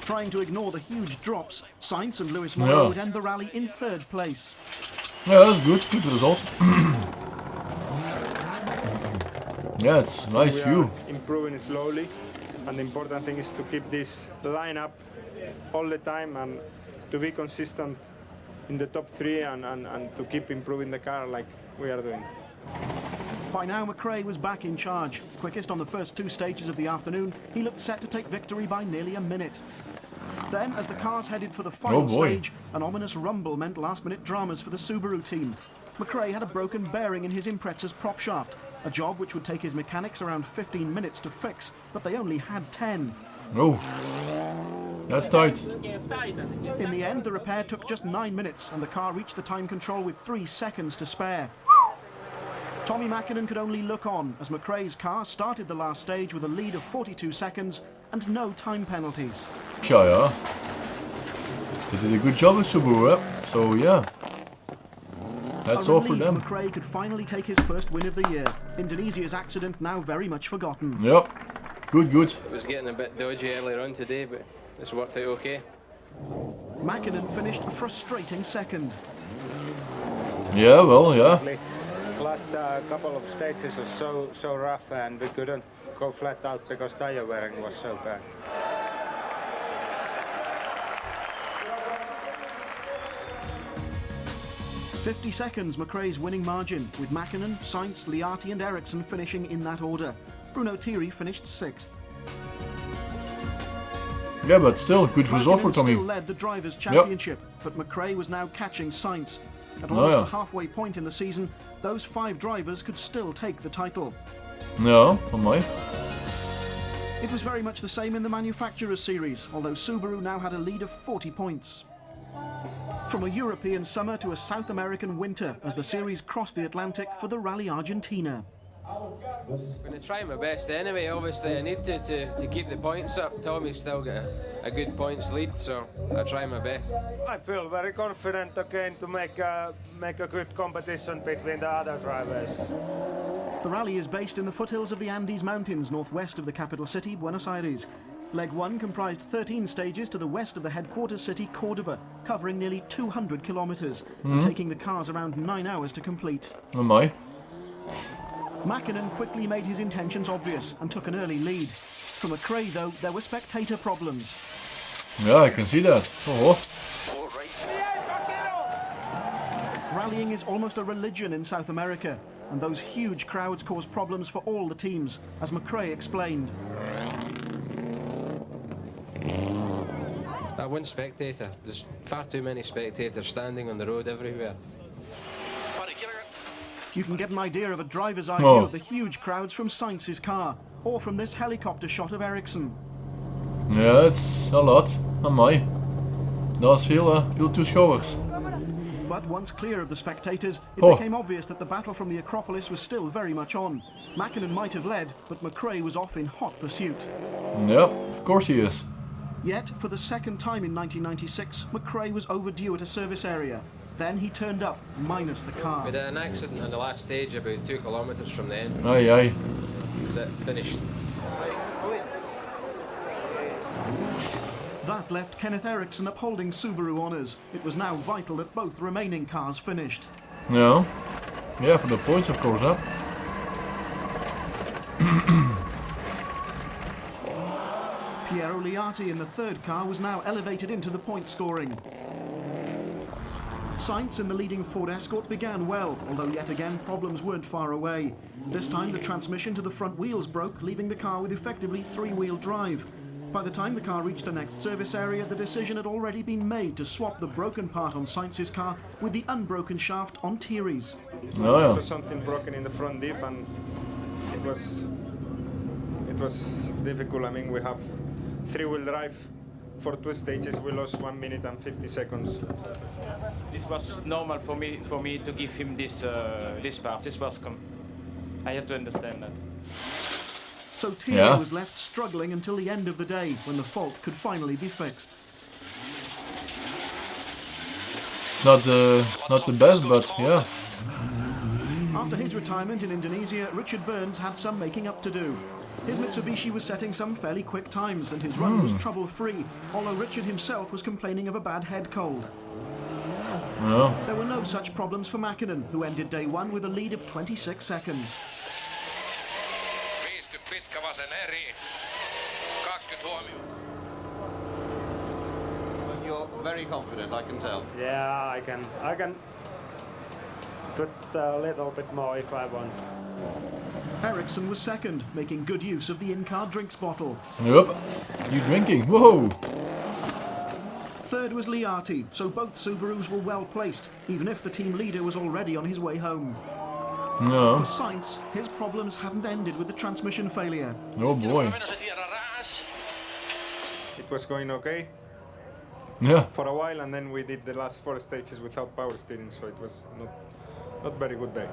Trying to ignore the huge drops, Sainz and Lewis Morrow would end the rally in 3rd place. Yeah, that's good. Good result. Yeah, it's nice view. Improving slowly, and the important thing is to keep this line up all the time and to be consistent in the top 3 and to keep improving the car like we are doing. By now, McRae was back in charge. Quickest on the first 2 stages of the afternoon, he looked set to take victory by nearly a minute. Then, as the cars headed for the final stage, an ominous rumble meant last-minute dramas for the Subaru team. McRae had a broken bearing in his Impreza's prop shaft, a job which would take his mechanics around 15 minutes to fix, but they only had 10. Oh, that's tight. In the end, the repair took just 9 minutes, and the car reached the time control with 3 seconds to spare. Tommy Mäkinen could only look on as McRae's car started the last stage with a lead of 42 seconds and no time penalties. Yeah. They did a good job with Subaru, so yeah. That's all for them. McRae could finally take his first win of the year. Indonesia's accident now very much forgotten. Yep. Good. It was getting a bit dodgy earlier on today, but it's worked out okay. Mäkinen finished a frustrating 2nd. Yeah, well, yeah. Last couple of stages was so rough and we couldn't go flat out because tire wearing was so bad. "50 seconds McRae's winning margin, with Mäkinen, Sainz, Liati and Eriksson finishing in that order. Bruno Thierry finished 6th. Yeah, but still, good result for Tommy. Still led the Drivers' Championship, but McRae was now catching Sainz. At almost the halfway point in the season, those 5 drivers could still take the title. Yeah, amai. It was very much the same in the Manufacturers Series, although Subaru now had a lead of 40 points. From a European summer to a South American winter as the series crossed the Atlantic for the Rally Argentina. I'm going to try my best anyway. Obviously I need to keep the points up. Tommy's still got a good points lead, so I'll try my best. I feel very confident again to make a good competition between the other drivers. The rally is based in the foothills of the Andes Mountains, northwest of the capital city, Buenos Aires. Leg 1 comprised 13 stages to the west of the headquarters city, Cordoba, covering nearly 200 kilometres, and taking the cars around 9 hours to complete. Oh my. Mäkinen quickly made his intentions obvious and took an early lead. For McRae, though, there were spectator problems. Yeah, I can see that. Oh. Rallying is almost a religion in South America, and those huge crowds cause problems for all the teams, as McRae explained. That one spectator, there's far too many spectators standing on the road everywhere. You can get an idea of a driver's eye view of the huge crowds from Sainz's car, or from this helicopter shot of Eriksson. Ja, it's a lot. Amai. Dat is veel toeschouwers. But once clear of the spectators, it became obvious that the battle from the Acropolis was still very much on. Mäkinen might have led, but McRae was off in hot pursuit. Yeah, of course he is. Yet, for the second time in 1996, McRae was overdue at a service area. Then he turned up, minus the car. We did an accident on the last stage about 2 kilometres from the end. Aye, aye. Was it finished? That left Kenneth Eriksson upholding Subaru honours. It was now vital that both remaining cars finished. Yeah. Yeah, for the points, of course, huh? Piero Liati in the third car was now elevated into the point scoring. Sainz in the leading Ford Escort began well, although yet again problems weren't far away. This time the transmission to the front wheels broke, leaving the car with effectively three-wheel drive. By the time the car reached the next service area, the decision had already been made to swap the broken part on Sainz's car with the unbroken shaft on Thierry's. Oh, yeah. There was something broken in the front diff, and it was difficult. I mean, we have three-wheel drive. For 2 stages, we lost 1 minute and 50 seconds. This was normal for me to give him this part. I have to understand that. So Thierry was left struggling until the end of the day, when the fault could finally be fixed. It's not the best, but yeah. After his retirement in Indonesia, Richard Burns had some making up to do. His Mitsubishi was setting some fairly quick times and his run was trouble-free, although Richard himself was complaining of a bad head cold. No. There were no such problems for Mäkinen, who ended day one with a lead of 26 seconds. You're very confident, I can tell. Yeah, I can put a little bit more if I want. Eriksson was second, making good use of the in-car drinks bottle. Yep. You drinking? Whoa! Third was Liati, so both Subarus were well placed, even if the team leader was already on his way home. No. For Sainz, his problems hadn't ended with the transmission failure. Oh boy. It was going okay. Yeah. For a while, and then we did the last 4 stages without power steering, so it was not very good day.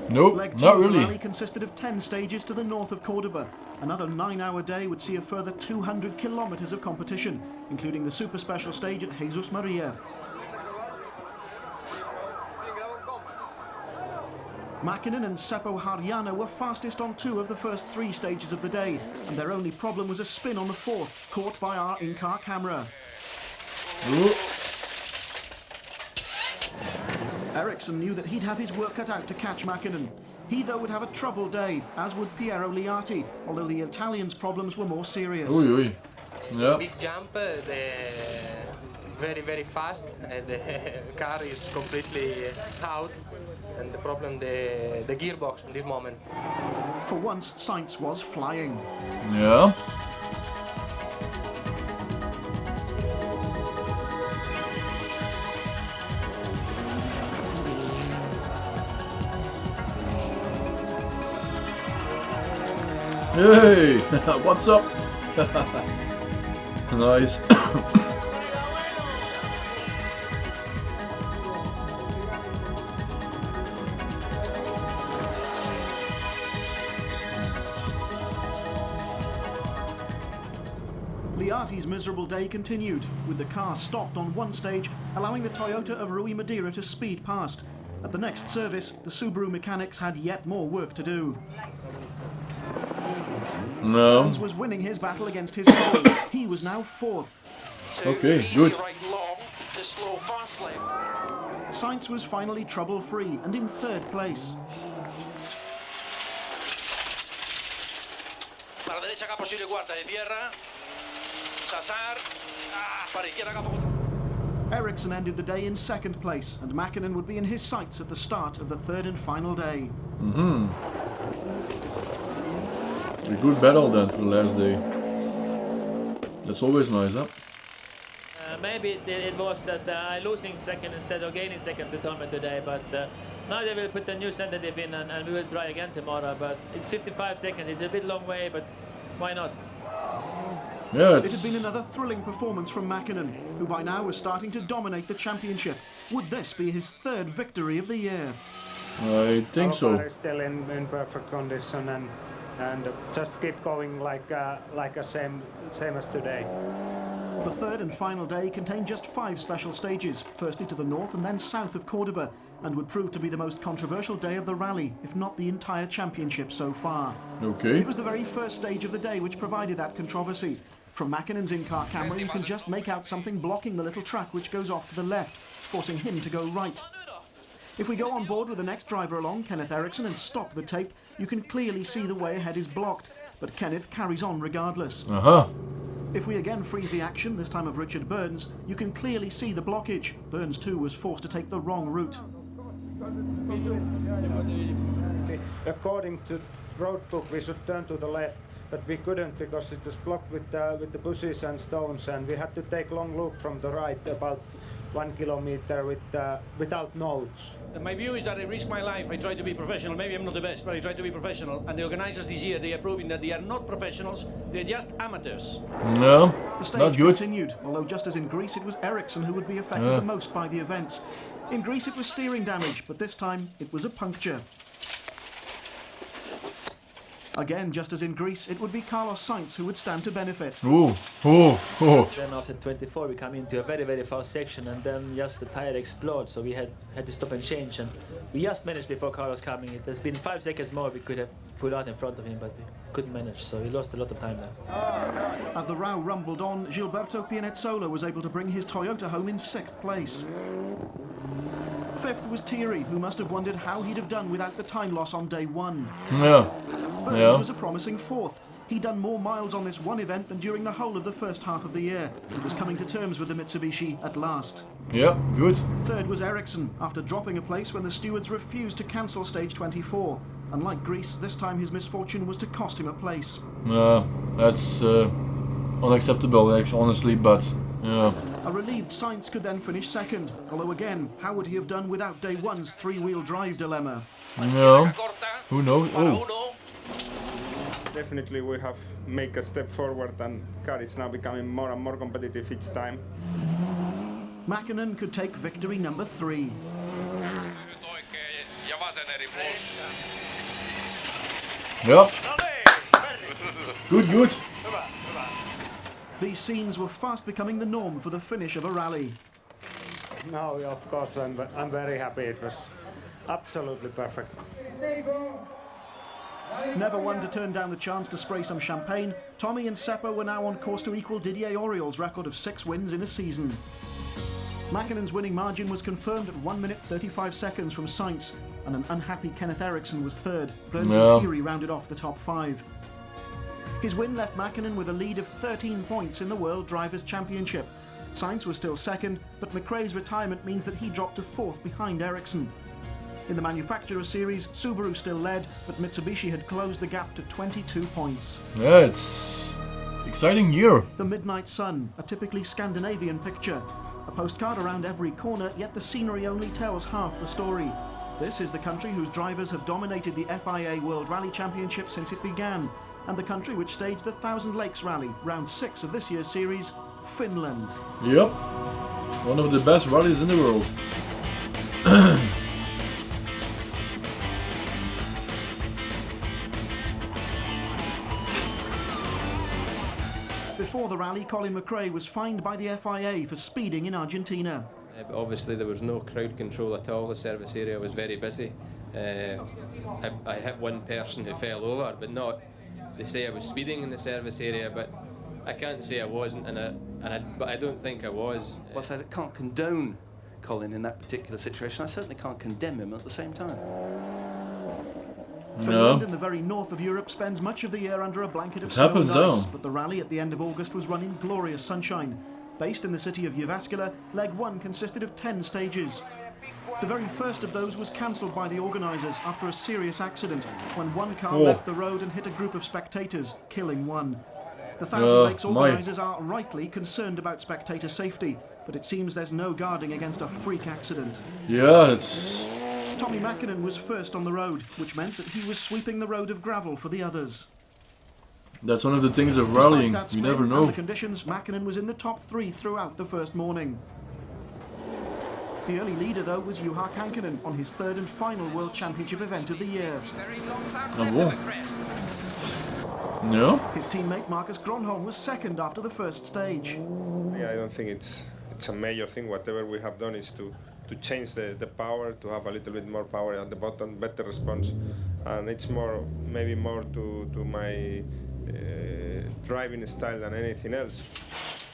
Nope, Leg 2 not of the really. rally consisted of 10 stages to the north of Cordoba. Another 9-hour day would see a further 200 kilometers of competition, including the super special stage at Jesus Maria. Mäkinen and Seppo Harjana were fastest on 2 of the first 3 stages of the day, and their only problem was a spin on the 4th, caught by our in-car camera. Ooh. Eriksson knew that he'd have his work cut out to catch Mäkinen. He, though, would have a troubled day, as would Piero Liati, although the Italian's problems were more serious. Oei, oei. Yeah. Big jump, very, very fast, and the car is completely out, and the problem, the gearbox in this moment. For once, Sainz was flying. Yeah. Hey, what's up? Nice. Liati's miserable day continued, with the car stopped on one stage, allowing the Toyota of Rui Madeira to speed past. At the next service, the Subaru mechanics had yet more work to do. No. Burns was winning his battle against his foe. He was now 4th. Okay, good. Sainz was finally trouble-free and in 3rd place. Para derecha acá posible cuarta de tierra. Sasar. Para izquierda acá. Eriksson ended the day in 2nd place, and Mäkinen would be in his sights at the start of the 3rd and final day. Mm-hmm. A good battle then for the last day. That's always nice, huh? Maybe it was that I losing second instead of gaining second to Tommy today, but now they will put a new center diff in and we will try again tomorrow. But it's 55 seconds, it's a bit long way, but why not? Yeah, It had been another thrilling performance from Mäkinen, who by now was starting to dominate the championship. Would this be his third victory of the year? I think so. Our car is still in perfect condition and just keep going like same as today. The third and final day contained just 5 special stages, firstly to the north and then south of Cordoba, and would prove to be the most controversial day of the rally, if not the entire championship so far. Okay. It was the very first stage of the day which provided that controversy. From Mäkinen's in-car camera, you can just make out something blocking the little track which goes off to the left, forcing him to go right. If we go on board with the next driver along, Kenneth Eriksson, and stop the tape, you can clearly see the way ahead is blocked, but Kenneth carries on regardless. If we again freeze the action, this time of Richard Burns, you can clearly see the blockage. Burns too was forced to take the wrong route. According to road book, we should turn to the left, but we couldn't because it was blocked with the bushes and stones, and we had to take long loop from the right about 1 kilometer without notes. My view is that I risk my life. I try to be professional. Maybe I'm not the best, but I try to be professional. And the organizers this year, they are proving that they are not professionals. They're just amateurs. No, the stage not good. Continued, although just as in Greece, it was Eriksson who would be affected the most by the events. In Greece, it was steering damage, but this time it was a puncture. Again, just as in Greece, it would be Carlos Sainz who would stand to benefit. Then after 24 we come into a very, very fast section, and then just the tire explodes, so we had to stop and change, and we just managed before Carlos coming. It has been 5 seconds more we could have pulled out in front of him, but we couldn't manage, so we lost a lot of time there. As the row rumbled on, Gilberto Pianezzola was able to bring his Toyota home in 6th place. 5th was Thierry, who must have wondered how he'd have done without the time loss on day 1. Burns was a promising 4th. He'd done more miles on this one event than during the whole of the first half of the year. He was coming to terms with the Mitsubishi at last. Yeah, good. 3rd was Eriksson, after dropping a place when the stewards refused to cancel stage 24. Unlike Greece, this time his misfortune was to cost him a place. That's unacceptable, actually, honestly, but yeah. A relieved Sainz could then finish 2nd, although again, how would he have done without day 1's 3-wheel drive dilemma? No, who knows? Oh. Definitely we have made a step forward, and car is now becoming more and more competitive each time. Mäkinen could take victory number 3. Yep. Good. These scenes were fast becoming the norm for the finish of a rally. No, of course, I'm very happy. It was absolutely perfect. Never one to turn down the chance to spray some champagne, Tommy and Seppo were now on course to equal Didier Auriol's record of 6 wins in a season. Mäkinen's winning margin was confirmed at 1 minute 35 seconds from Sainz, and an unhappy Kenneth Eriksson was 3rd. Burns and Thierry rounded off the top 5. His win left Mäkinen with a lead of 13 points in the World Drivers' Championship. Sainz was still 2nd, but McRae's retirement means that he dropped to 4th behind Eriksson. In the Manufacturer Series, Subaru still led, but Mitsubishi had closed the gap to 22 points. Yeah, it's exciting year. The Midnight Sun, a typically Scandinavian picture. A postcard around every corner, yet the scenery only tells half the story. This is the country whose drivers have dominated the FIA World Rally Championship since it began, and the country which staged the Thousand Lakes Rally, round 6 of this year's series, Finland. Yep, one of the best rallies in the world. Before the rally, Colin McRae was fined by the FIA for speeding in Argentina. But obviously there was no crowd control at all. The service area was very busy. I hit one person who fell over, but not. They say I was speeding in the service area, but I can't say I wasn't, but I don't think I was. Well, I can't condone Colin in that particular situation. I certainly can't condemn him at the same time. Finland, in the very north of Europe, spends much of the year under a blanket of snow and ice, but the rally at the end of August was run in glorious sunshine. Based in the city of Jyväskylä, leg 1 consisted of 10 stages. The very first of those was cancelled by the organisers after a serious accident when one car left the road and hit a group of spectators, killing one. The Thousand Lakes organisers are rightly concerned about spectator safety, but it seems there's no guarding against a freak accident. Yeah, it's... Tommy Mäkinen was first on the road, which meant that he was sweeping the road of gravel for the others. That's one of the things of Despite rallying. that You spin never and know. the conditions, Mäkinen was in the top 3 throughout the first morning. The early leader, though, was Juha Kankkunen on his 3rd and final World Championship event of the year. Ah bon? Yeah. His teammate Marcus Gronholm was 2nd after the first stage. Yeah, I don't think it's a major thing. Whatever we have done is to change the power, to have a little bit more power at the bottom, better response, and it's more, maybe more to my driving style than anything else.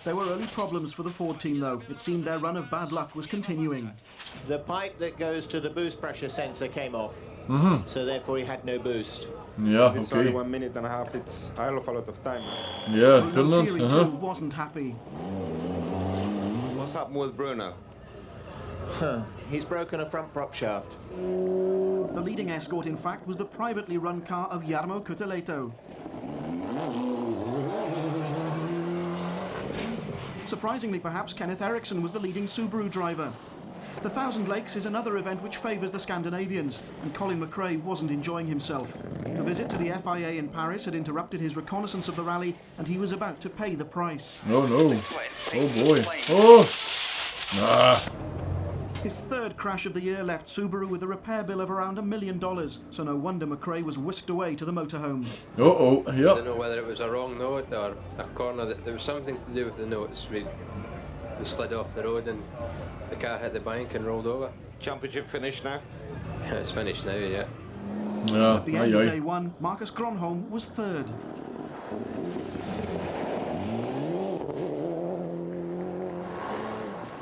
There were early problems for the Ford team, though. It seemed their run of bad luck was continuing. The pipe that goes to the boost pressure sensor came off, so therefore he had no boost. Yeah, It's only okay. 1 minute and a half. It's I love a lot of time. Yeah, Bruno Finland. Thierry, too, wasn't happy. What's up with Bruno? He's broken a front prop shaft. The leading escort, in fact, was the privately run car of Jarmo Kutuleito. Surprisingly, perhaps, Kenneth Eriksson was the leading Subaru driver. The Thousand Lakes is another event which favours the Scandinavians, and Colin McRae wasn't enjoying himself. The visit to the FIA in Paris had interrupted his reconnaissance of the rally, and he was about to pay the price. No, no. Oh boy. Oh! Ah. His 3rd crash of the year left Subaru with a repair bill of around $1 million, so no wonder McRae was whisked away to the motorhome. Uh-oh, I yep. don't know whether it was a wrong note or a corner. There was something to do with the notes. We slid off the road and the car hit the bank and rolled over. Championship finished now? Yeah, it's finished now, yeah. Yeah, At the end of day 1, Marcus Gronholm was 3rd.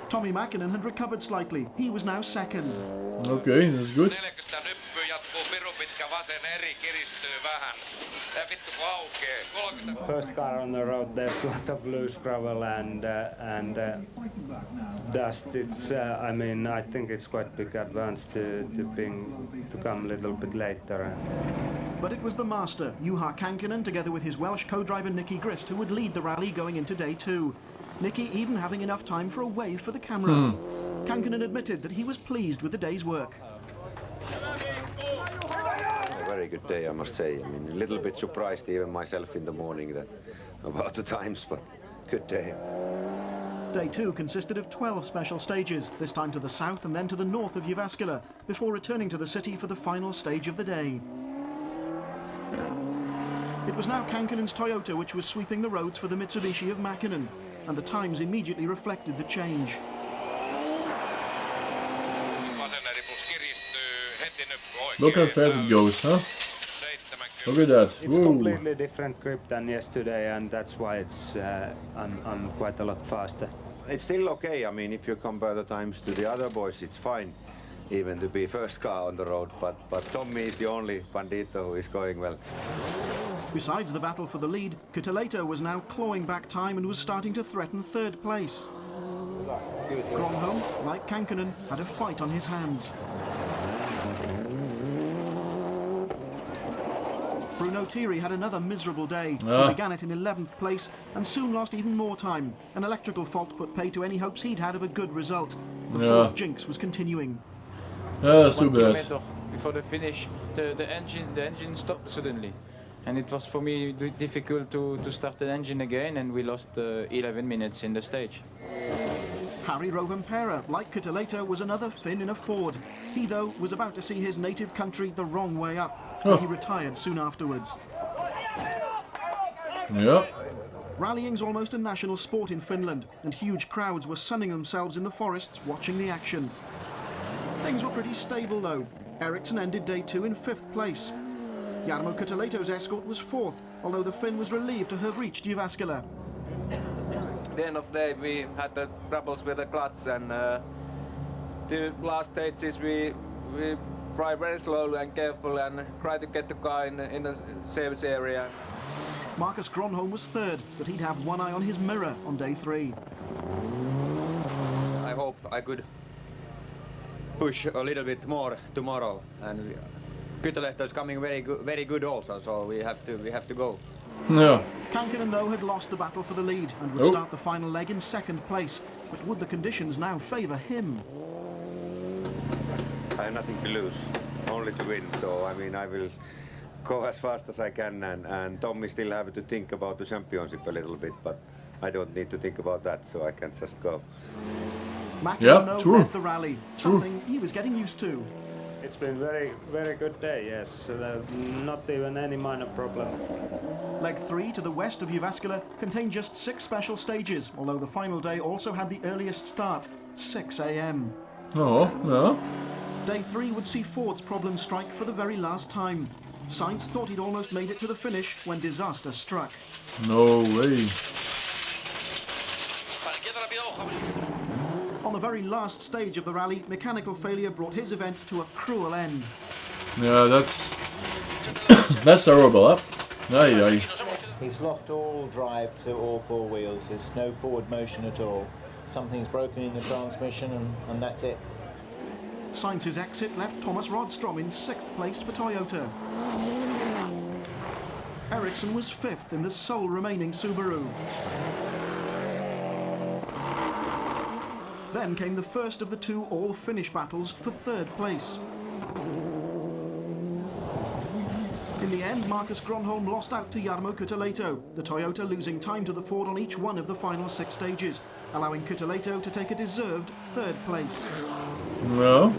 Tommy Mäkinen had recovered slightly. He was now 2nd. Okay, that's good. First car on the road, there's a lot of loose gravel and dust. It's, I mean, I think it's quite big advance to come a little bit later. But it was the master, Juha Kankkunen, together with his Welsh co-driver Nicky Grist, who would lead the rally going into day 2. Nicky even having enough time for a wave for the camera. Kankkunen admitted that he was pleased with the day's work. A very good day, I must say. I mean, a little bit surprised even myself in the morning that about the times, but good day. Day 2 consisted of 12 special stages, this time to the south and then to the north of Jyväskylä, before returning to the city for the final stage of the day. It was now Kankkunen's Toyota which was sweeping the roads for the Mitsubishi of Mäkinen, and the times immediately reflected the change. Look how fast it goes, huh? Look at that. It's Whoa. completely different grip than yesterday, and that's why it's I'm quite a lot faster. It's still okay. I mean, if you compare the times to the other boys, it's fine, even to be first car on the road. But Tommy is the only bandito who is going well. Besides the battle for the lead, Kutuleito was now clawing back time and was starting to threaten 3rd place. Gronholm, like Kankkunen, had a fight on his hands. Bruno Thierry had another miserable day. He began it in 11th place and soon lost even more time. An electrical fault put pay to any hopes he'd had of a good result. The Ford jinx was continuing. That's too 1 bad. kilometer before the finish, the engine stopped suddenly. And it was for me difficult to start the engine again, and we lost 11 minutes in the stage. Harry Rovanperä, like Kutuleito, was another Finn in a Ford. He, though, was about to see his native country the wrong way up, and he retired soon afterwards. Yeah. Rallying's almost a national sport in Finland, and huge crowds were sunning themselves in the forests watching the action. Things were pretty stable, though. Eriksson ended day 2 in 5th place. Jarmo Kutuleito's escort was 4th, although the Finn was relieved to have reached Jyväskylä. At the end of the day, we had the troubles with the clutch, and the last stages we drive very slowly and carefully and try to get the car in the service area. Marcus Gronholm was 3rd, but he'd have one eye on his mirror on day 3. I hope I could push a little bit more tomorrow, and Kutuleito is coming very good also, so we have to go. Yeah. Kankkunen, though, had lost the battle for the lead and would start the final leg in 2nd place. But would the conditions now favour him? I have nothing to lose, only to win. So I mean, I will go as fast as I can, and Tommy still have to think about the championship a little bit, but I don't need to think about that, so I can just go. Mackinnon led the rally, something he was getting used to. It's been very good day, yes. Not even any minor problem. Leg 3 to the west of Jyväskylä contained just 6 special stages, although the final day also had the earliest start, 6 a.m. Oh, yeah. Day 3 would see Ford's problem strike for the very last time. Sainz thought he'd almost made it to the finish when disaster struck. No way. On the very last stage of the rally, mechanical failure brought his event to a cruel end. Yeah, that's that's horrible, huh? Aye, aye. He's lost all drive to all 4 wheels. There's no forward motion at all. Something's broken in the transmission and that's it. Sainz's exit left Thomas Rodstrom in 6th place for Toyota. Ericsson was 5th in the sole remaining Subaru. Then came the first of the 2 all-finish battles for 3rd place. In the end, Marcus Gronholm lost out to Jarmo Kutuleito, the Toyota losing time to the Ford on each one of the final 6 stages, allowing Kutuleito to take a deserved 3rd place. No.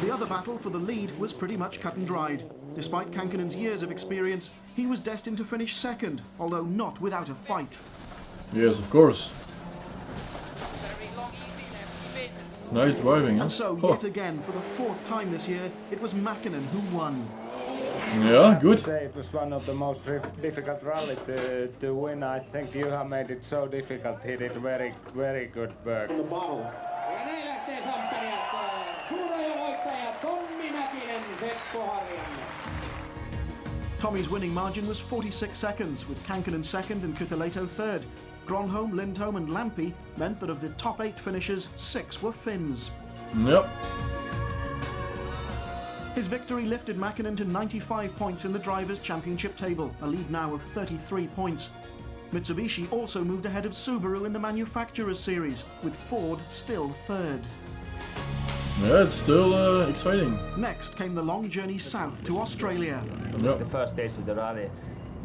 The other battle for the lead was pretty much cut and dried. Despite Kankinen's years of experience, he was destined to finish 2nd, although not without a fight. Yes, of course. Nice driving, huh? And so, yet again, for the 4th time this year, it was Mäkinen who won. Yeah, good. I would say it was one of the most difficult rally to win. I think you have made it so difficult. He did very good work. The bottle. Tommy's winning margin was 46 seconds, with Kankinen 2nd and Kutuleito 3rd. Gronholm, Lindholm and Lampi meant that of the top 8 finishers, 6 were Finns. Yep. His victory lifted Mäkinen to 95 points in the Drivers' Championship table, a lead now of 33 points. Mitsubishi also moved ahead of Subaru in the Manufacturers Series, with Ford still 3rd. Yeah, it's still exciting. Next came the long journey south to Australia. Yep. The first stage of the rally,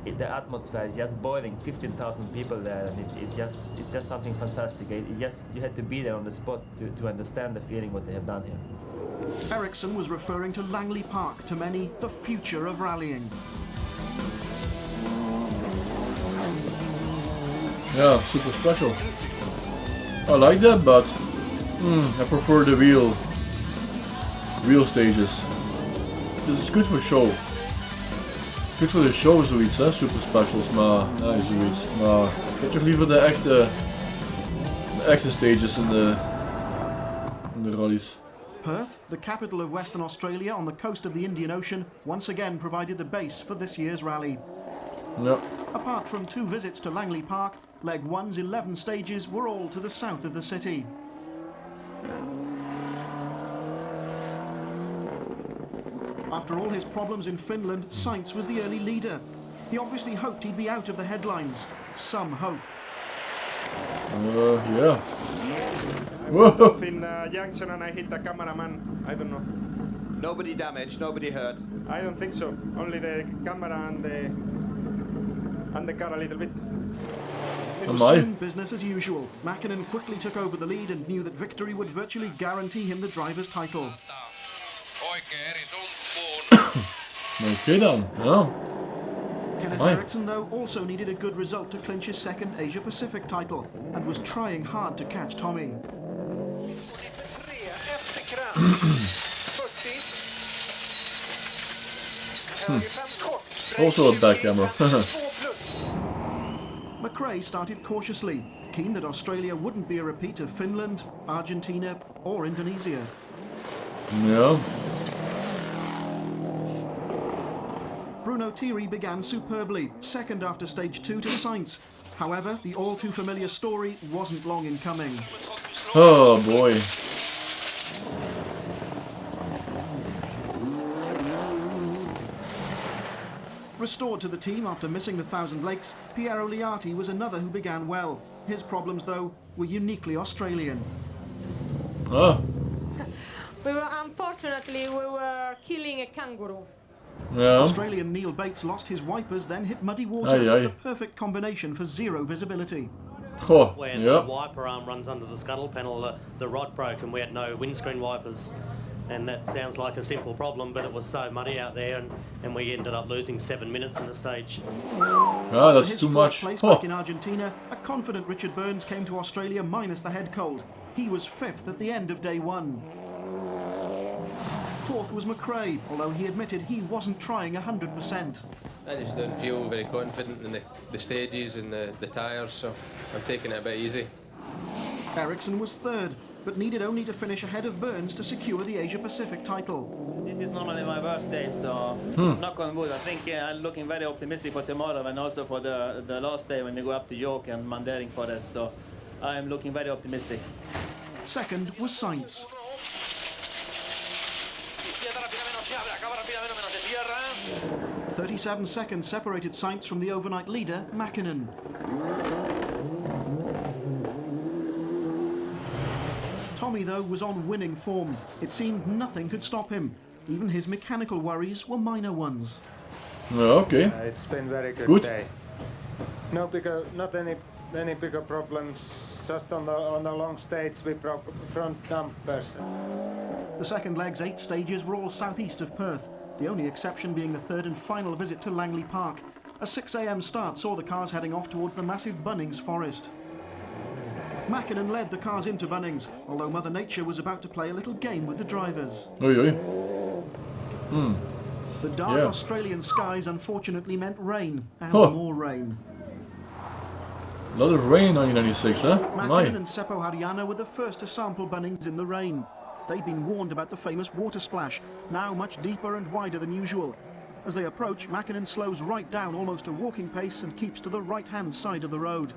the atmosphere is just boiling. 15,000 people there, and it's just something fantastic. You had to be there on the spot to understand the feeling what they have done here. Ericsson was referring to Langley Park, to many the future of rallying. Yeah, super special. I like that, but I prefer the wheel stages. This is good for show. Goed voor de show zoiets, hè, super specials, maar nee, zoiets. Maar ik heb toch liever de echte stages in de rallies. Perth, the capital of Western Australia on the coast of the Indian Ocean, once again provided the base for this year's rally. Yep. Apart from 2 visits to Langley Park, Leg 1's 11 stages were all to the south of the city. After all his problems in Finland, Sainz was the early leader. He obviously hoped he'd be out of the headlines. Some hope. Yeah. Whoa! In junction and I hit the cameraman. I don't know. Nobody damaged, nobody hurt. I don't think so. Only the camera and the car a little bit. It was soon business as usual. Mäkinen quickly took over the lead and knew that victory would virtually guarantee him the driver's title. Okay then, yeah. Kenneth Ericsson, though, also needed a good result to clinch his 2nd Asia-Pacific title and was trying hard to catch Tommy. Also a bad camera. McRae started cautiously, keen that Australia wouldn't be a repeat of Finland, Argentina or Indonesia. Yeah. Bruno Thierry began superbly, 2nd after stage 2 to Sainz. However, the all-too-familiar story wasn't long in coming. Oh boy. Restored to the team after missing the Thousand Lakes, Piero Liati was another who began well. His problems, though, were uniquely Australian. Oh. Unfortunately, we were killing a kangaroo. Yeah. Australian Neil Bates lost his wipers, then hit muddy water. A perfect combination for zero visibility. When yeah. the wiper arm runs under the scuttle panel, the rod broke and we had no windscreen wipers. And that sounds like a simple problem, but it was so muddy out there, and we ended up losing 7 minutes in the stage. Ah, that's his too much. Place back in Argentina, a confident Richard Burns came to Australia minus the head cold. He was 5th at the end of day 1. 4th was McRae, although he admitted he wasn't trying 100%. I just don't feel very confident in the stages and the tyres, so I'm taking it a bit easy. Ericsson was 3rd, but needed only to finish ahead of Burns to secure the Asia Pacific title. This is normally my worst day, so knock on wood. I think I'm looking very optimistic for tomorrow and also for the last day when we go up to York and Mandering Forest, so I am looking very optimistic. 2nd was Sainz. 37 seconds separated Sainz from the overnight leader, Mäkinen. Tommy, though, was on winning form. It seemed nothing could stop him. Even his mechanical worries were minor ones. Okay. It's been very good day. Not any bigger problems. Just on the long stage we broke front dampers. The second leg's 8 stages were all southeast of Perth, the only exception being the 3rd and final visit to Langley Park. A 6 a.m. start saw the cars heading off towards the massive Bunnings forest. Mäkinen led the cars into Bunnings, although Mother Nature was about to play a little game with the drivers. The dark Australian skies unfortunately meant rain, and more rain. A lot of rain on 96, huh? Mäkinen and Seppo Harjana were the first to sample Bunnings in the rain. They'd been warned about the famous water splash, now much deeper and wider than usual. As they approach, Mäkinen slows right down almost a walking pace and keeps to the right-hand side of the road.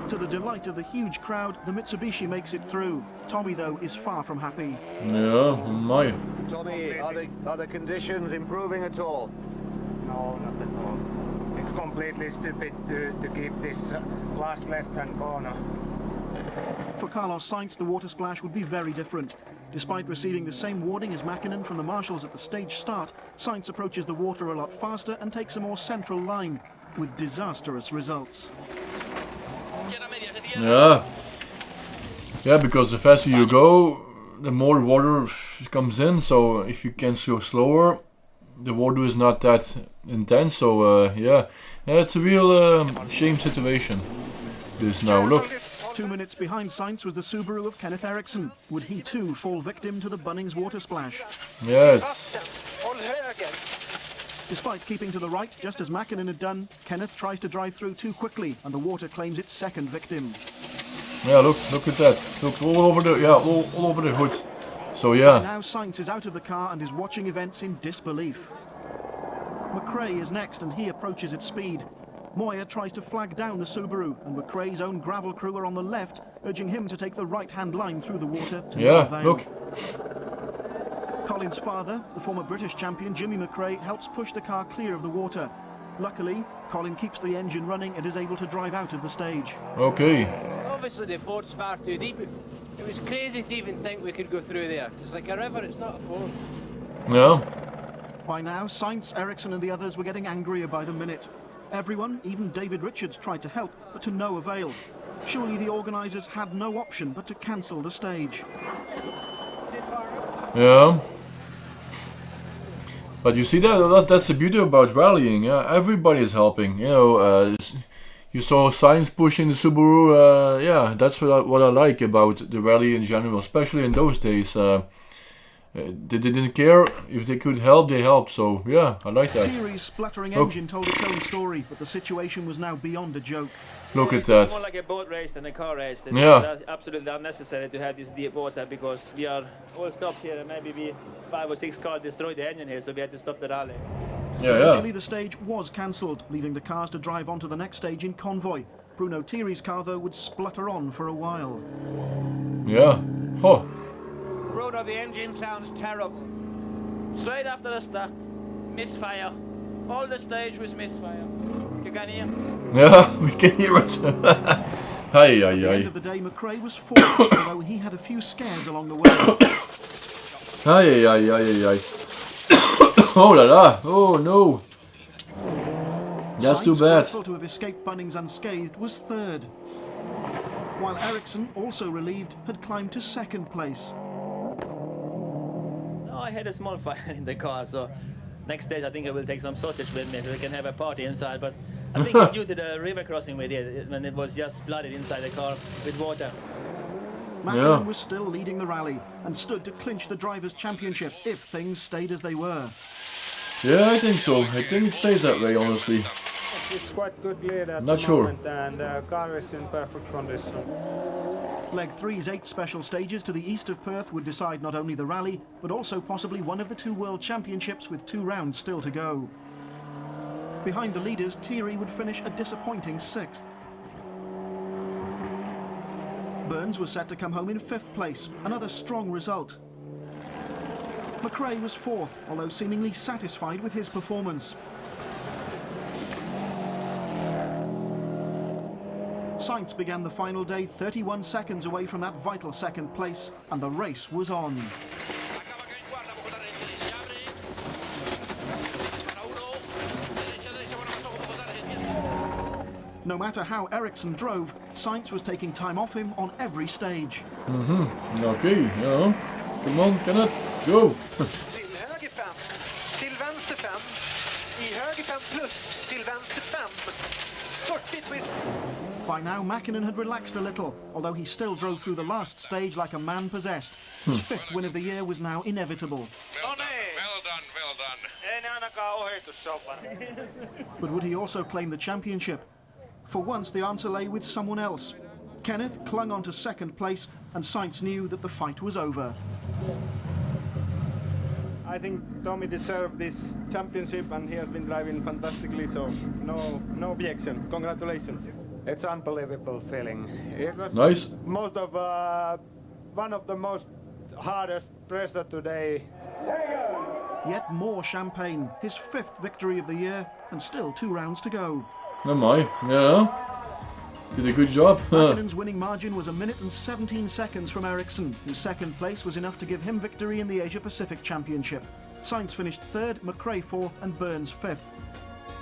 To the delight of the huge crowd, the Mitsubishi makes it through. Tommy, though, is far from happy. Yeah, my. Tommy, are the conditions improving at all? No, not at all. It's completely stupid to keep this last left-hand corner. For Carlos Sainz, the water splash would be very different. Despite receiving the same warning as Mäkinen from the marshals at the stage start, Sainz approaches the water a lot faster and takes a more central line, with disastrous results. Yeah. Yeah, because the faster you go, the more water comes in, so if you can go slower, the water is not that intense, so yeah, it's a real shame situation. This now, look. 2 minutes behind Sainz was the Subaru of Kenneth Eriksson. Would he too fall victim to the Bunnings water splash? Yeah, it's... Despite keeping to the right, just as Mäkinen had done, Kenneth tries to drive through too quickly, and the water claims its second victim. Yeah, look at that. Look all over the all over the hood. So yeah. Now Sainz is out of the car and is watching events in disbelief. McRae is next, and he approaches at speed. Moyer tries to flag down the Subaru, and McRae's own gravel crew are on the left, urging him to take the right-hand line through the water to no avail. Look. Colin's father, the former British champion Jimmy McRae, helps push the car clear of the water. Luckily, Colin keeps the engine running and is able to drive out of the stage. Okay. Obviously the ford's far too deep. It was crazy to even think we could go through there. It's like a river, it's not a ford. No. By now, Sainz, Eriksson and the others were getting angrier by the minute. Everyone, even David Richards, tried to help, but to no avail. Surely the organisers had no option but to cancel the stage. Yeah. But you see that's the beauty about rallying. Everybody is helping. You know, you saw Sainz pushing the Subaru. Yeah, that's what I like about the rally in general, especially in those days. They didn't care if they could help, they helped. So yeah, I like that. Thierry's spluttering engine told its own story, but the situation was now beyond a joke. Look at that. It's more like a boat race than a car race. It's absolutely unnecessary to have this deep water because we are all stopped here and maybe 5 or 6 cars destroyed the engine here, so we had to stop the rally. Eventually the stage was cancelled, leaving the cars to drive on to the next stage in convoy. Bruno Thierry's car, though, would splutter on for a while. Yeah. Oh. Bruno, the engine sounds terrible. Straight after the start, misfire. All the stage was misfire. You can hear? Yeah, we can hear it. Aye, At the end of the day, McRae was fourth, although he had a few scares along the way. Aye. Oh la la! Oh no! That's too Sainz, bad. grateful to have escaped Bunnings unscathed, was third. While Ericsson, also relieved, had climbed to second place. No, I had a small fire in the car, so next stage I think I will take some sausage with me so we can have a party inside. But I think it's due to the river crossing we did when it was just flooded inside the car with water. Macklin was still leading the rally and stood to clinch the Drivers' Championship if things stayed as they were. Yeah, I think so. I think it stays that way, honestly. It's quite good lead at Not the sure. moment, and car is in perfect condition. Leg 3's 8 special stages to the east of Perth would decide not only the rally, but also possibly one of the 2 World Championships with 2 rounds still to go. Behind the leaders, Thierry would finish a disappointing 6th. Burns was set to come home in 5th place, another strong result. McRae was 4th, although seemingly satisfied with his performance. Sainz began the final day 31 seconds away from that vital second place, and the race was on. No matter how Ericsson drove, Sainz was taking time off him on every stage. Okay, ja. Come on, Kenneth, go! Till höger 5, till vänster 5, i höger 5 plus, till vänster 5. Sort it with. By now, Mäkinen had relaxed a little, although he still drove through the last stage like a man possessed. His 5th win of the year was now inevitable. Well done, well done. Ei ne ainakaan ohitussopana. But would he also claim the championship? For once, the answer lay with someone else. Kenneth clung on to second place, and Sainz knew that the fight was over. I think Tommy deserved this championship and he has been driving fantastically, so no objection. Congratulations. It's unbelievable feeling. It was Nice. most of one of the most hardest pressure today. Yet more champagne, his 5th victory of the year, and still 2 rounds to go. Am I? Yeah. Did a good job. Mäkinen's winning margin was 1 minute and 17 seconds from Ericsson, whose second place was enough to give him victory in the Asia-Pacific Championship. Sainz finished 3rd, McRae 4th and Burns 5th.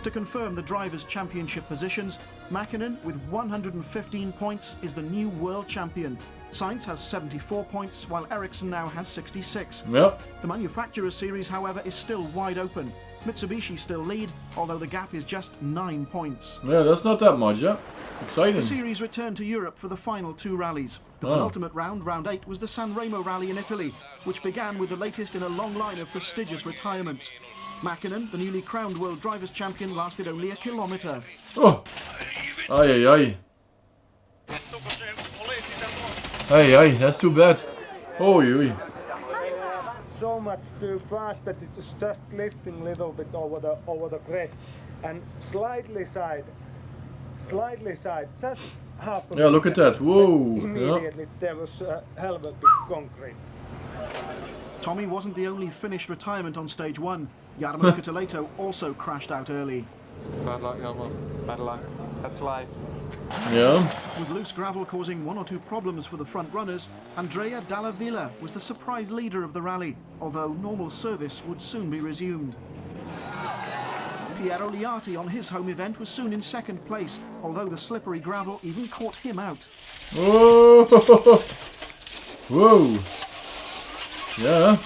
To confirm the Drivers' Championship positions, Mäkinen, with 115 points, is the new world champion. Sainz has 74 points, while Ericsson now has 66. Yep. The Manufacturers Series, however, is still wide open. Mitsubishi still lead, although the gap is just 9 points. Yeah, that's not that much, yeah. Exciting. The series returned to Europe for the final 2 rallies. The penultimate round, round 8, was the San Remo rally in Italy, which began with the latest in a long line of prestigious retirements. Mäkinen, the newly crowned World Drivers' Champion, lasted only a kilometre. Oh! Ay, ay, ay. Ay, ay, that's too bad. Oh, oi. So much too fast that it was just lifting a little bit over the crest and slightly side, just half. Yeah, look at that. Whoa. Immediately there was a hell of a big concrete. Tommy wasn't the only finished retirement on stage 1. Jarmo Cutuleto also crashed out early. Bad luck, Jarmo. Bad luck. That's life. Yeah. With loose gravel causing 1 or 2 problems for the front runners, Andrea Dalla Villa was the surprise leader of the rally, although normal service would soon be resumed. Piero Liati on his home event was soon in second place, although the slippery gravel even caught him out. Whoa! Whoa! Yeah.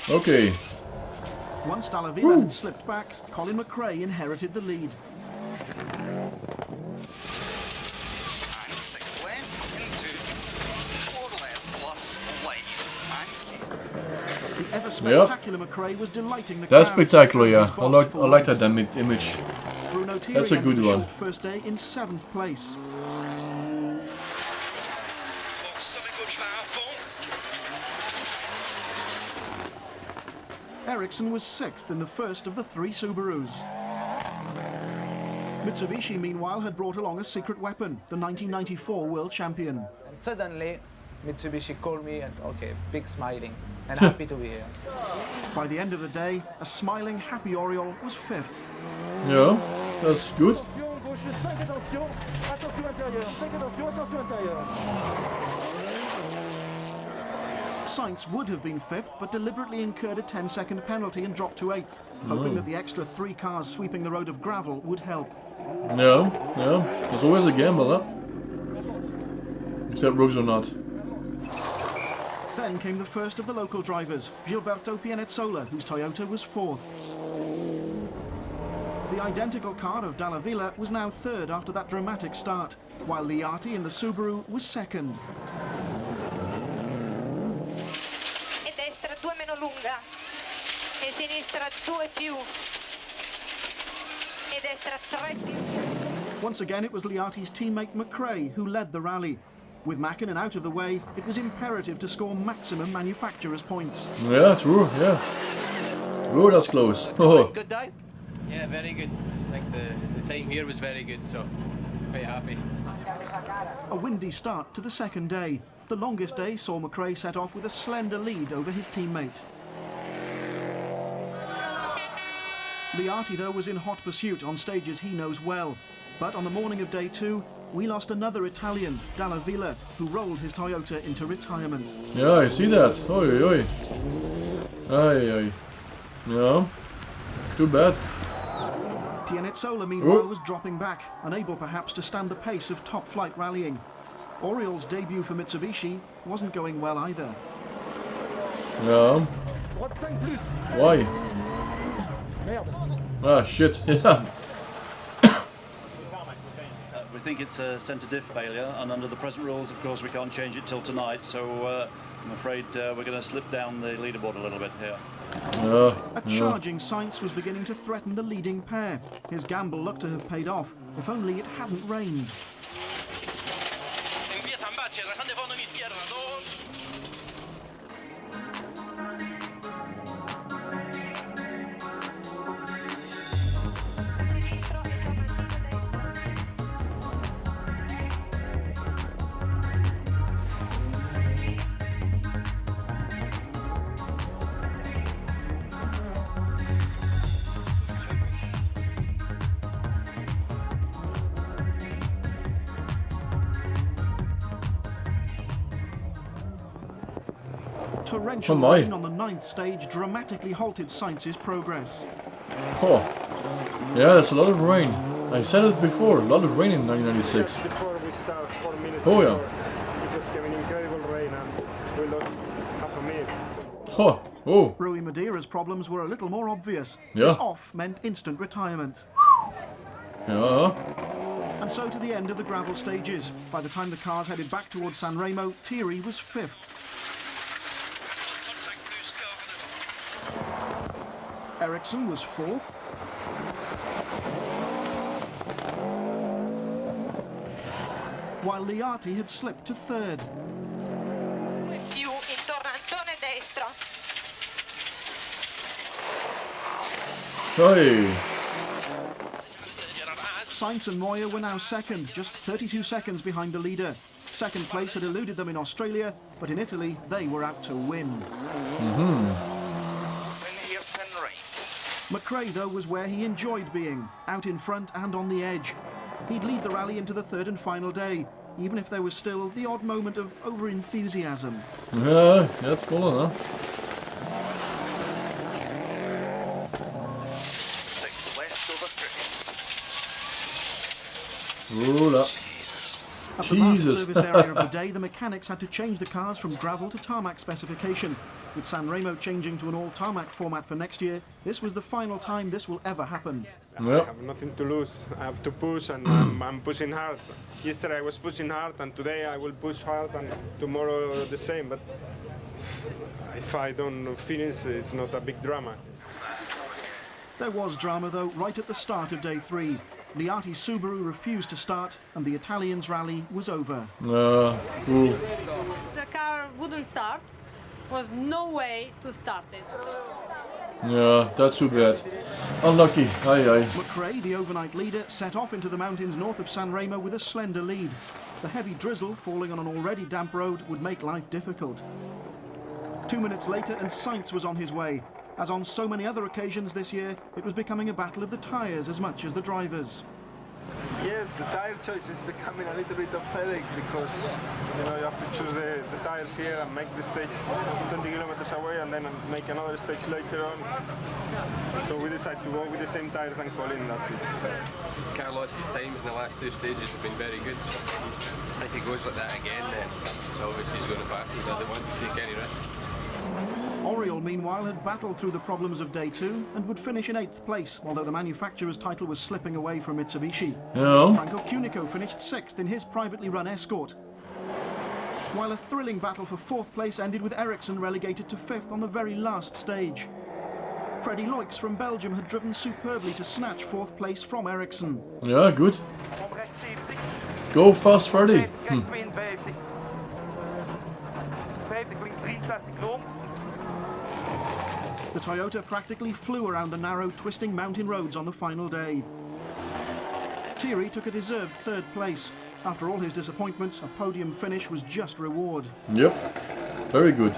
Okay. Once Dalla Villa had slipped back, Colin McRae inherited the lead. And 6 left, into 4 left plus wide. The ever spectacular McRae was delighting the That's crowd. spectacular, yeah. I like that image. Bruno Thierry That's a good had one. short first day in 7th place. Ericsson was 6th in the first of the 3 Subarus. Mitsubishi, meanwhile, had brought along a secret weapon, the 1994 world champion. And suddenly, Mitsubishi called me and, okay, big smiling, and happy to be here. By the end of the day, a smiling, happy Oriol was 5th. Yeah, that's good. Sainz would have been 5th, but deliberately incurred a 10-second penalty and dropped to 8th, hoping that the extra 3 cars sweeping the road of gravel would help. Yeah, there's always a gamble, huh? If that works or not. Then came the first of the local drivers, Gilberto Pianezzola, whose Toyota was 4th. The identical car of Dalla Villa was now 3rd after that dramatic start, while Liati in the Subaru was 2nd. E destra 2 meno lunga, e sinistra 2 più, e destra 3 più. Once again it was Liati's teammate McRae who led the rally. With Mäkinen out of the way, it was imperative to score maximum manufacturers' points. Yeah, true, yeah. Oh, that's close. Oh. Good day? Yeah, very good. I think the time here was very good, so very happy. A windy start to the second day. The longest day saw McRae set off with a slender lead over his teammate. Liati, though, was in hot pursuit on stages he knows well. But on the morning of day 2, we lost another Italian, Dalla Villa, who rolled his Toyota into retirement. Yeah, I see that. Oi, oi. Aye. Yeah. Too bad. Pianezzola, meanwhile, was dropping back, unable perhaps to stand the pace of top-flight rallying. Oriol's debut for Mitsubishi wasn't going well either. Yeah. Why? Ah, shit. Yeah. We think it's a centre diff failure, and under the present rules, of course, we can't change it till tonight, so I'm afraid we're going to slip down the leaderboard a little bit here. A charging Sainz was beginning to threaten the leading pair. His gamble looked to have paid off, if only it hadn't rained. Torrential rain on the 9th stage dramatically halted Sainz's progress. Oh, yeah, that's a lot of rain. I said it before, a lot of rain in 1996. Just before we start, 4 minutes oh, yeah. Before, it was giving incredible rain and we lost half a minute. Oh. Rui Madeira's problems were a little more obvious. Yeah. His off meant instant retirement. Yeah. And so to the end of the gravel stages. By the time the cars headed back towards Sanremo, Thierry was 5th. Ericsson was 4th. While Liati had slipped to 3rd. Più il tornantone destro. Hey. Sainz and Moya were now 2nd, just 32 seconds behind the leader. Second place had eluded them in Australia, but in Italy they were out to win. McRae, though, was where he enjoyed being, out in front and on the edge. He'd lead the rally into the 3rd and final day, even if there was still the odd moment of over-enthusiasm. Yeah, that's cool, huh? 6 left over crest. Ooh, At the last service area of the day, the mechanics had to change the cars from gravel to tarmac specification. With Sanremo changing to an all-tarmac format for next year, this was the final time this will ever happen. I have nothing to lose. I have to push, and I'm pushing hard. Yesterday I was pushing hard, and today I will push hard, and tomorrow the same. But if I don't finish, it's not a big drama. There was drama, though, right at the start of day 3. Liati's Subaru refused to start, and the Italians' rally was over. Cool. The car wouldn't start. Was no way to start it. Yeah, that's too bad. Unlucky. Aye. McRae, the overnight leader, set off into the mountains north of Sanremo with a slender lead. The heavy drizzle falling on an already damp road would make life difficult. 2 minutes later, and Sainz was on his way. As on so many other occasions this year, it was becoming a battle of the tyres as much as the drivers. Yes, the tire choice is becoming a little bit of headache because you know you have to choose the tires here and make the stage 20 kilometers away and then make another stage later on. So we decided to go with the same tires and Colin, that's it. Carlos's times in the last two stages have been very good. So if he goes like that again, then so obviously he's going to pass. He doesn't want to take any risks. Oriole, meanwhile, had battled through the problems of day 2 and would finish in 8th place, although the manufacturer's title was slipping away from Mitsubishi. Yeah. Franco Cunico finished 6th in his privately run Escort, while a thrilling battle for 4th place ended with Ericsson relegated to 5th on the very last stage. Freddie Loix from Belgium had driven superbly to snatch 4th place from Ericsson. Yeah, good. Go fast, Freddie. The Toyota practically flew around the narrow, twisting mountain roads on the final day. Thierry took a deserved 3rd place. After all his disappointments, a podium finish was just reward. Yep, very good.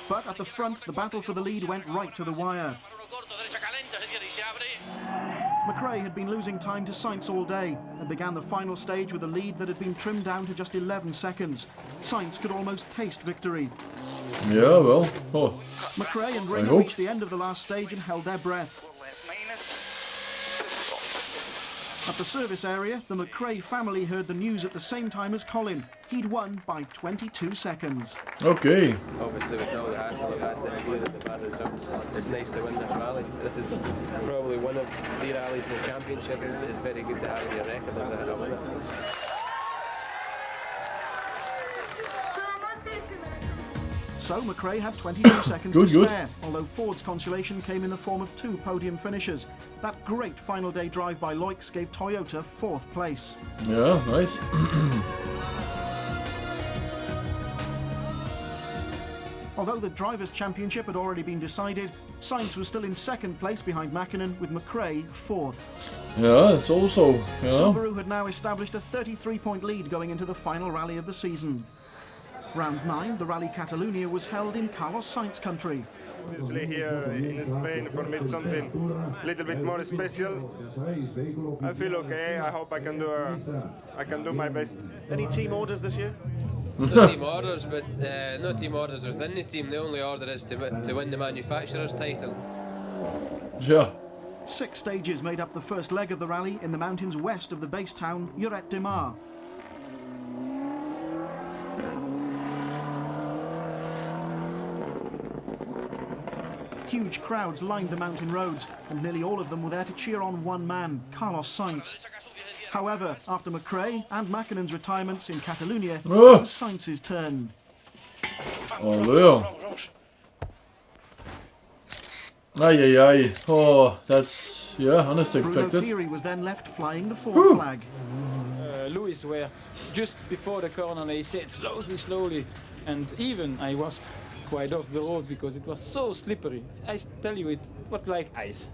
But at the front, the battle for the lead went right to the wire. McRae had been losing time to Sainz all day and began the final stage with a lead that had been trimmed down to just 11 seconds. Sainz could almost taste victory. Yeah, well, oh. McRae and Ringo reached the end of the last stage and held their breath. At the service area, the McRae family heard the news at the same time as Colin. He'd won by 22 seconds. Okay. Obviously, with all the hassle we've had this year and the bad results, it's nice to win this rally. This is probably one of the rallies in the championship. It's very good to have in your record as a winner. So McRae had 22 seconds to spare, although Ford's consolation came in the form of 2 podium finishes. That great final day drive by Loix gave Toyota 4th place. Yeah, nice. Although the Drivers' Championship had already been decided, Sainz was still in 2nd place behind Mäkinen, with McRae 4th. Yeah, it's also... Yeah. Subaru had now established a 33-point lead going into the final rally of the season. Round 9, the Rally Catalunya, was held in Carlos Sainz country. Obviously here in Spain, for me it's something a little bit more special. I feel okay, I hope I can do my best. Any team orders this year? No team orders, but no team orders within the team. The only order is to win the manufacturer's title. Yeah. 6 stages made up the first leg of the rally in the mountains west of the base town, Lloret de Mar. Huge crowds lined the mountain roads, and nearly all of them were there to cheer on one man, Carlos Sainz. However, after McRae and Mäkinen's retirements in Catalunya, it was Sainz's turn. Oh, Leo. Ay, ay, ay. Oh, that's, yeah, unexpected. Bruno Thierry was then left flying the Ford flag. Louis was just before the corner and he said slowly, and even I was quite off the road because it was so slippery. I tell you, it was like ice.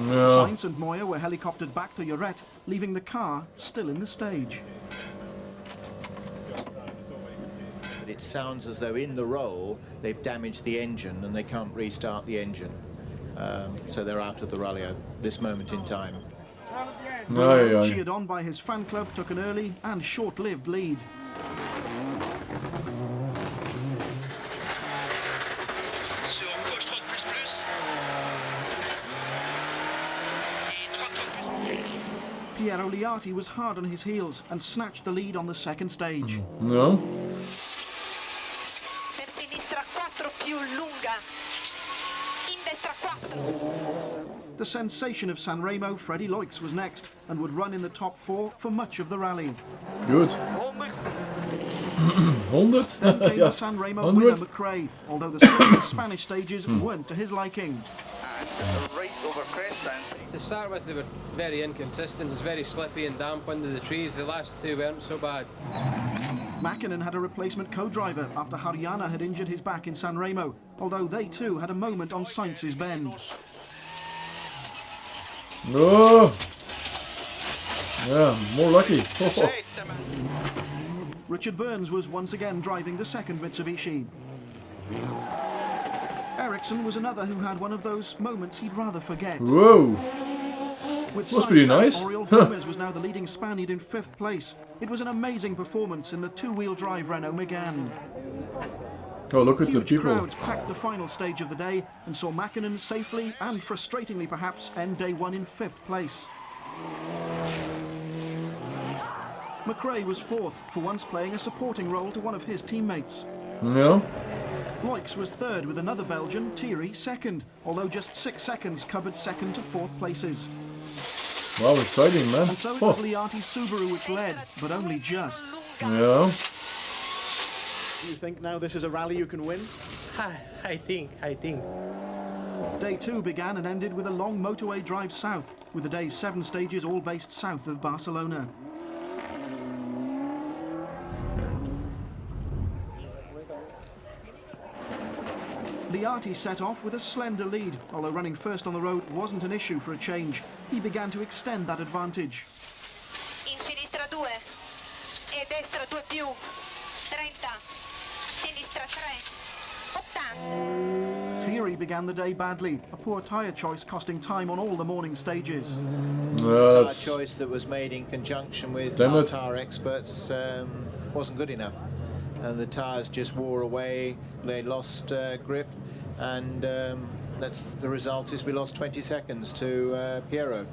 Yeah. Sainz and Moya were helicoptered back to Lloret, leaving the car still in the stage. But it sounds as though in the roll they've damaged the engine and they can't restart the engine. So they're out of the rally at this moment in time. Cheered on by his fan club, took an early and short-lived lead. Piero Liati was hard on his heels and snatched the lead on the 2nd stage. No. Per sinistra 4 più lunga. In destra 4. The sensation of Sanremo, Freddie Loix, was next and would run in the top 4 for much of the rally. Good. 100? Then came the Sanremo winner McRae, although the Spanish stages weren't to his liking. Right over crest then. To start with, they were very inconsistent. It was very slippy and damp under the trees. The last 2 weren't so bad. Mäkinen had a replacement co-driver after Haryana had injured his back in Sanremo, although they too had a moment on Sainz's bend. Oh! Yeah, more lucky. Richard Burns was once again driving the 2nd Mitsubishi. Ericsson was another who had one of those moments he'd rather forget. Whoa! With Must be nice. Oriol Gomez was now the leading Spaniard in 5th place. It was an amazing performance in the two-wheel drive Renault Megane. Oh, look at the Huge people. crowds packed the final stage of the day and saw Mäkinen safely and frustratingly perhaps end day 1 in 5th place. McRae was 4th, for once playing a supporting role to one of his teammates. Yeah. Loix was 3rd with another Belgian, Thierry 2nd, although just 6 seconds covered 2nd to 4th places. Wow, exciting, man. And so it was Liati's Subaru which led, but only just. Yeah. Do you think now this is a rally you can win? I think. Day 2 began and ended with a long motorway drive south, with the day's 7 stages all based south of Barcelona. Liati set off with a slender lead, although running first on the road wasn't an issue for a change. He began to extend that advantage. In sinistra 2 e destra 2 più 30, sinistra 3, 80. Thierry began the day badly, a poor tyre choice costing time on all the morning stages. The tyre choice that was made in conjunction with our tyre experts wasn't good enough. And the tyres just wore away, they lost grip, and the result is we lost 20 seconds to Piero.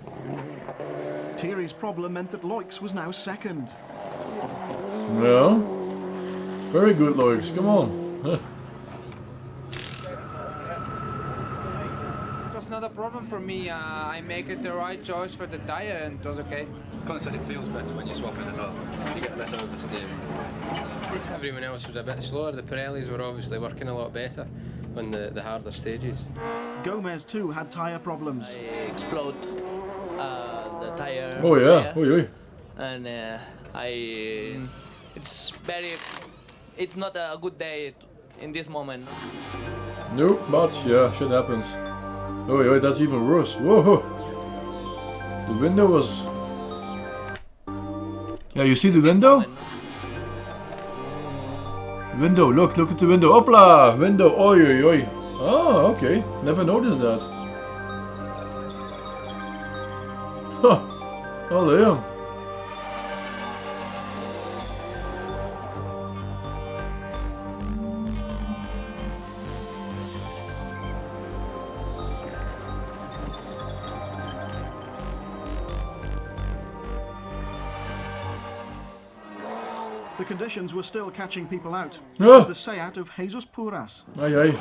Thierry's problem meant that Loix was now 2nd. Yeah. Very good, Loix. Come on. It was not a problem for me. I make it the right choice for the tire and it was okay. Kind of said it feels better when you swap it as well. You get less oversteering. Everyone else was a bit slower. The Pirellis were obviously working a lot better on the harder stages. Gomez too had tyre problems. I explode the tire. Oh yeah, and it's not a good day in this moment. Nope, but yeah, shit happens. Oh, that's even worse. Whoa! The window was... Yeah, you see the window? Window, look at the window. Hopla! Window, oi. Oh, okay. Never noticed that. Huh. Oh, damn. The conditions were still catching people out. Ah. This is the Seat of Jesus Puras. Aye.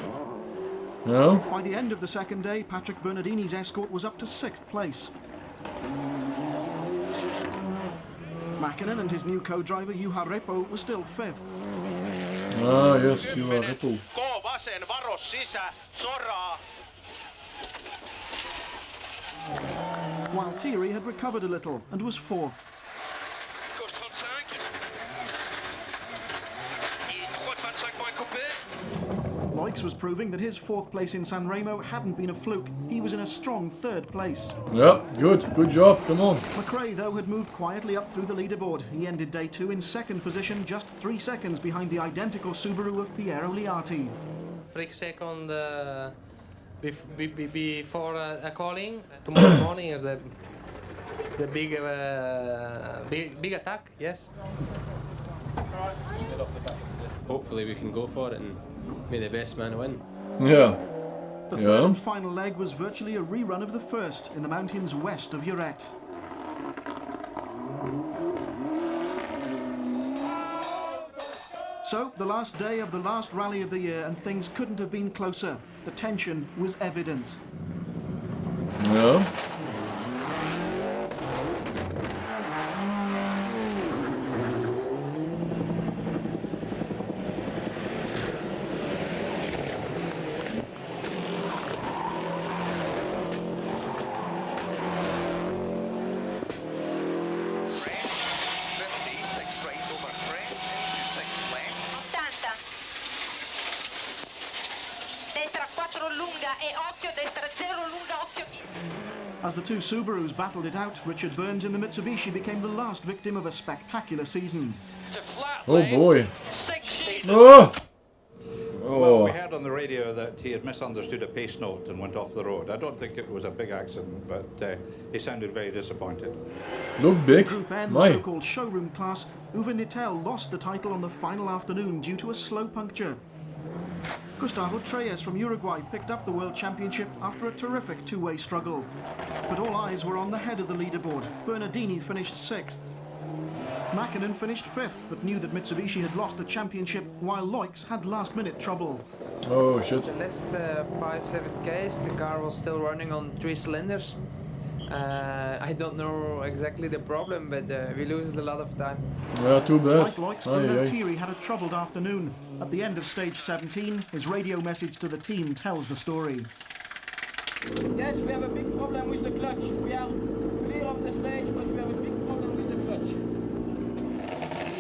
Yeah. By the end of the second day, Patrick Bernardini's escort was up to 6th place. Mäkinen and his new co-driver Juha Repo were still 5th. Ah, yes, Juha Repo. Vasen, varo sisä, soraa. While Thierry had recovered a little and was 4th. Good contact. 3.25 moins coupé. Loix was proving that his 4th place in San Remo hadn't been a fluke. He was in a strong 3rd place. Yeah, good job, come on. McRae, though, had moved quietly up through the leaderboard. He ended day 2 in 2nd position, just 3 seconds behind the identical Subaru of Piero Liati. 3 seconds before a calling. Tomorrow morning is the big attack, yes. Hopefully we can go for it and may the best man win. Yeah. The third and final leg was virtually a rerun of the first in the mountains west of Lloret. So, the last day of the last rally of the year, and things couldn't have been closer. The tension was evident. Yeah. As the two Subarus battled it out, Richard Burns in the Mitsubishi became the last victim of a spectacular season. Oh boy. Oh! Well, we heard on the radio that he had misunderstood a pace note and went off the road. I don't think it was a big accident, but he sounded very disappointed. Look big. Group N, the so-called showroom class, Uwe Nittel lost the title on the final afternoon due to a slow puncture. Gustavo Treyes from Uruguay picked up the World Championship after a terrific two-way struggle. But all eyes were on the head of the leaderboard. Bernardini finished 6th. Mäkinen finished 5th, but knew that Mitsubishi had lost the championship, while Loix had last-minute trouble. Oh shit. The last 5-7 Ks, the car was still running on 3 cylinders. I don't know exactly the problem, but we lost a lot of time. Yeah, too bad. Like Loix, Bruno Thierry had a troubled afternoon. At the end of stage 17, his radio message to the team tells the story. Yes, we have a big problem with the clutch. We are clear of the stage, but we have a big problem with the clutch.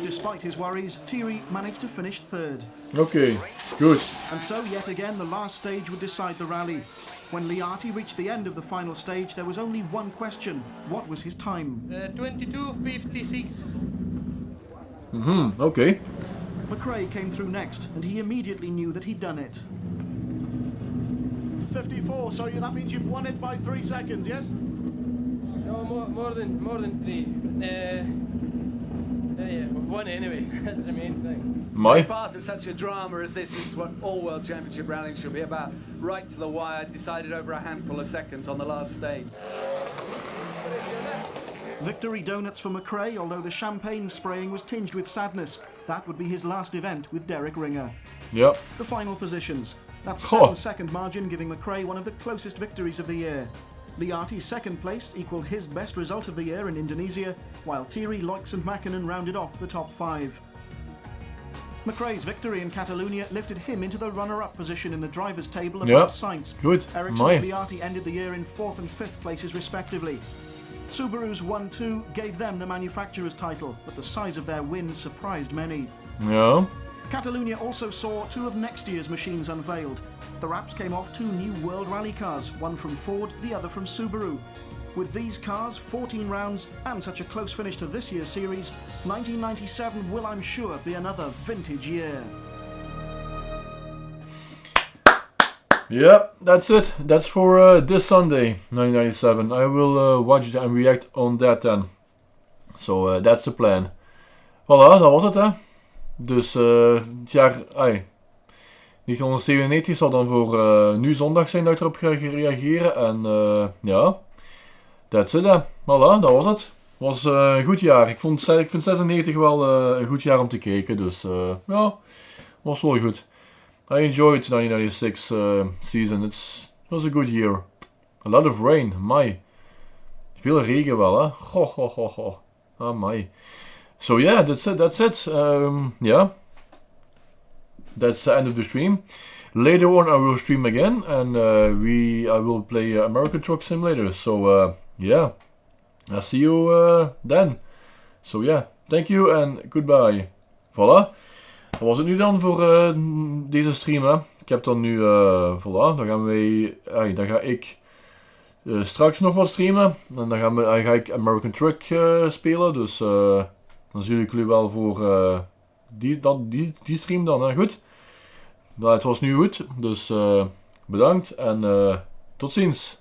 Despite his worries, Thierry managed to finish 3rd. Okay, good. And so, yet again, the last stage would decide the rally. When Liati reached the end of the final stage, there was only one question. What was his time? 22:56. Okay. McRae came through next, and he immediately knew that he'd done it. 54, so that means you've won it by 3 seconds, yes? No, more than 3. Yeah, we've won it anyway. That's the main thing. My part of such a drama as this is what all World Championship rallying should be about. Right to the wire, decided over a handful of seconds on the last stage. Victory donuts for McRae, although the champagne spraying was tinged with sadness. That would be his last event with Derek Ringer. Yep. The final positions. That 7-second margin giving McRae one of the closest victories of the year. Liati's 2nd place equalled his best result of the year in Indonesia, while Thierry, Loix and Mäkinen rounded off the top 5. McRae's victory in Catalonia lifted him into the runner-up position in the drivers' table above Sainz. Good. Ericsson and Liati ended the year in 4th and 5th places respectively. Subaru's 1-2 gave them the manufacturer's title, but the size of their win surprised many. Yeah. Catalonia also saw 2 of next year's machines unveiled. The wraps came off 2 new World Rally cars, one from Ford, the other from Subaru. With these cars, 14 rounds, and such a close finish to this year's series, 1997 will, I'm sure, be another vintage year. Yeah, that's it. That's for this Sunday, 1997. I will watch it and react on that then. So that's the plan. Voilà, dat was het hè. Dus het jaar 1997 zal dan voor nu zondag zijn dat ik erop ga reageren. En ja, that's it hè. Voilà, dat was het. Was een goed jaar. Ik vind 96 wel een goed jaar om te kijken. Dus ja, was wel goed. I enjoyed 1996 season. It was a good year. A lot of rain, my. Veel regen wel hè. Goh. Ah my. So yeah, that's it. Yeah. That's the end of the stream. Later on I will stream again and I will play American Truck Simulator. So yeah. I'll see you then. So yeah, thank you and goodbye. Voilà. Dat was het nu dan voor deze stream hè. Ik heb dan nu, voilà, dan ga ik straks nog wat streamen. En dan ga ik American Truck spelen. Dus dan zie ik jullie wel voor die stream dan. Hè. Goed. Maar het was nu goed. Dus bedankt en tot ziens.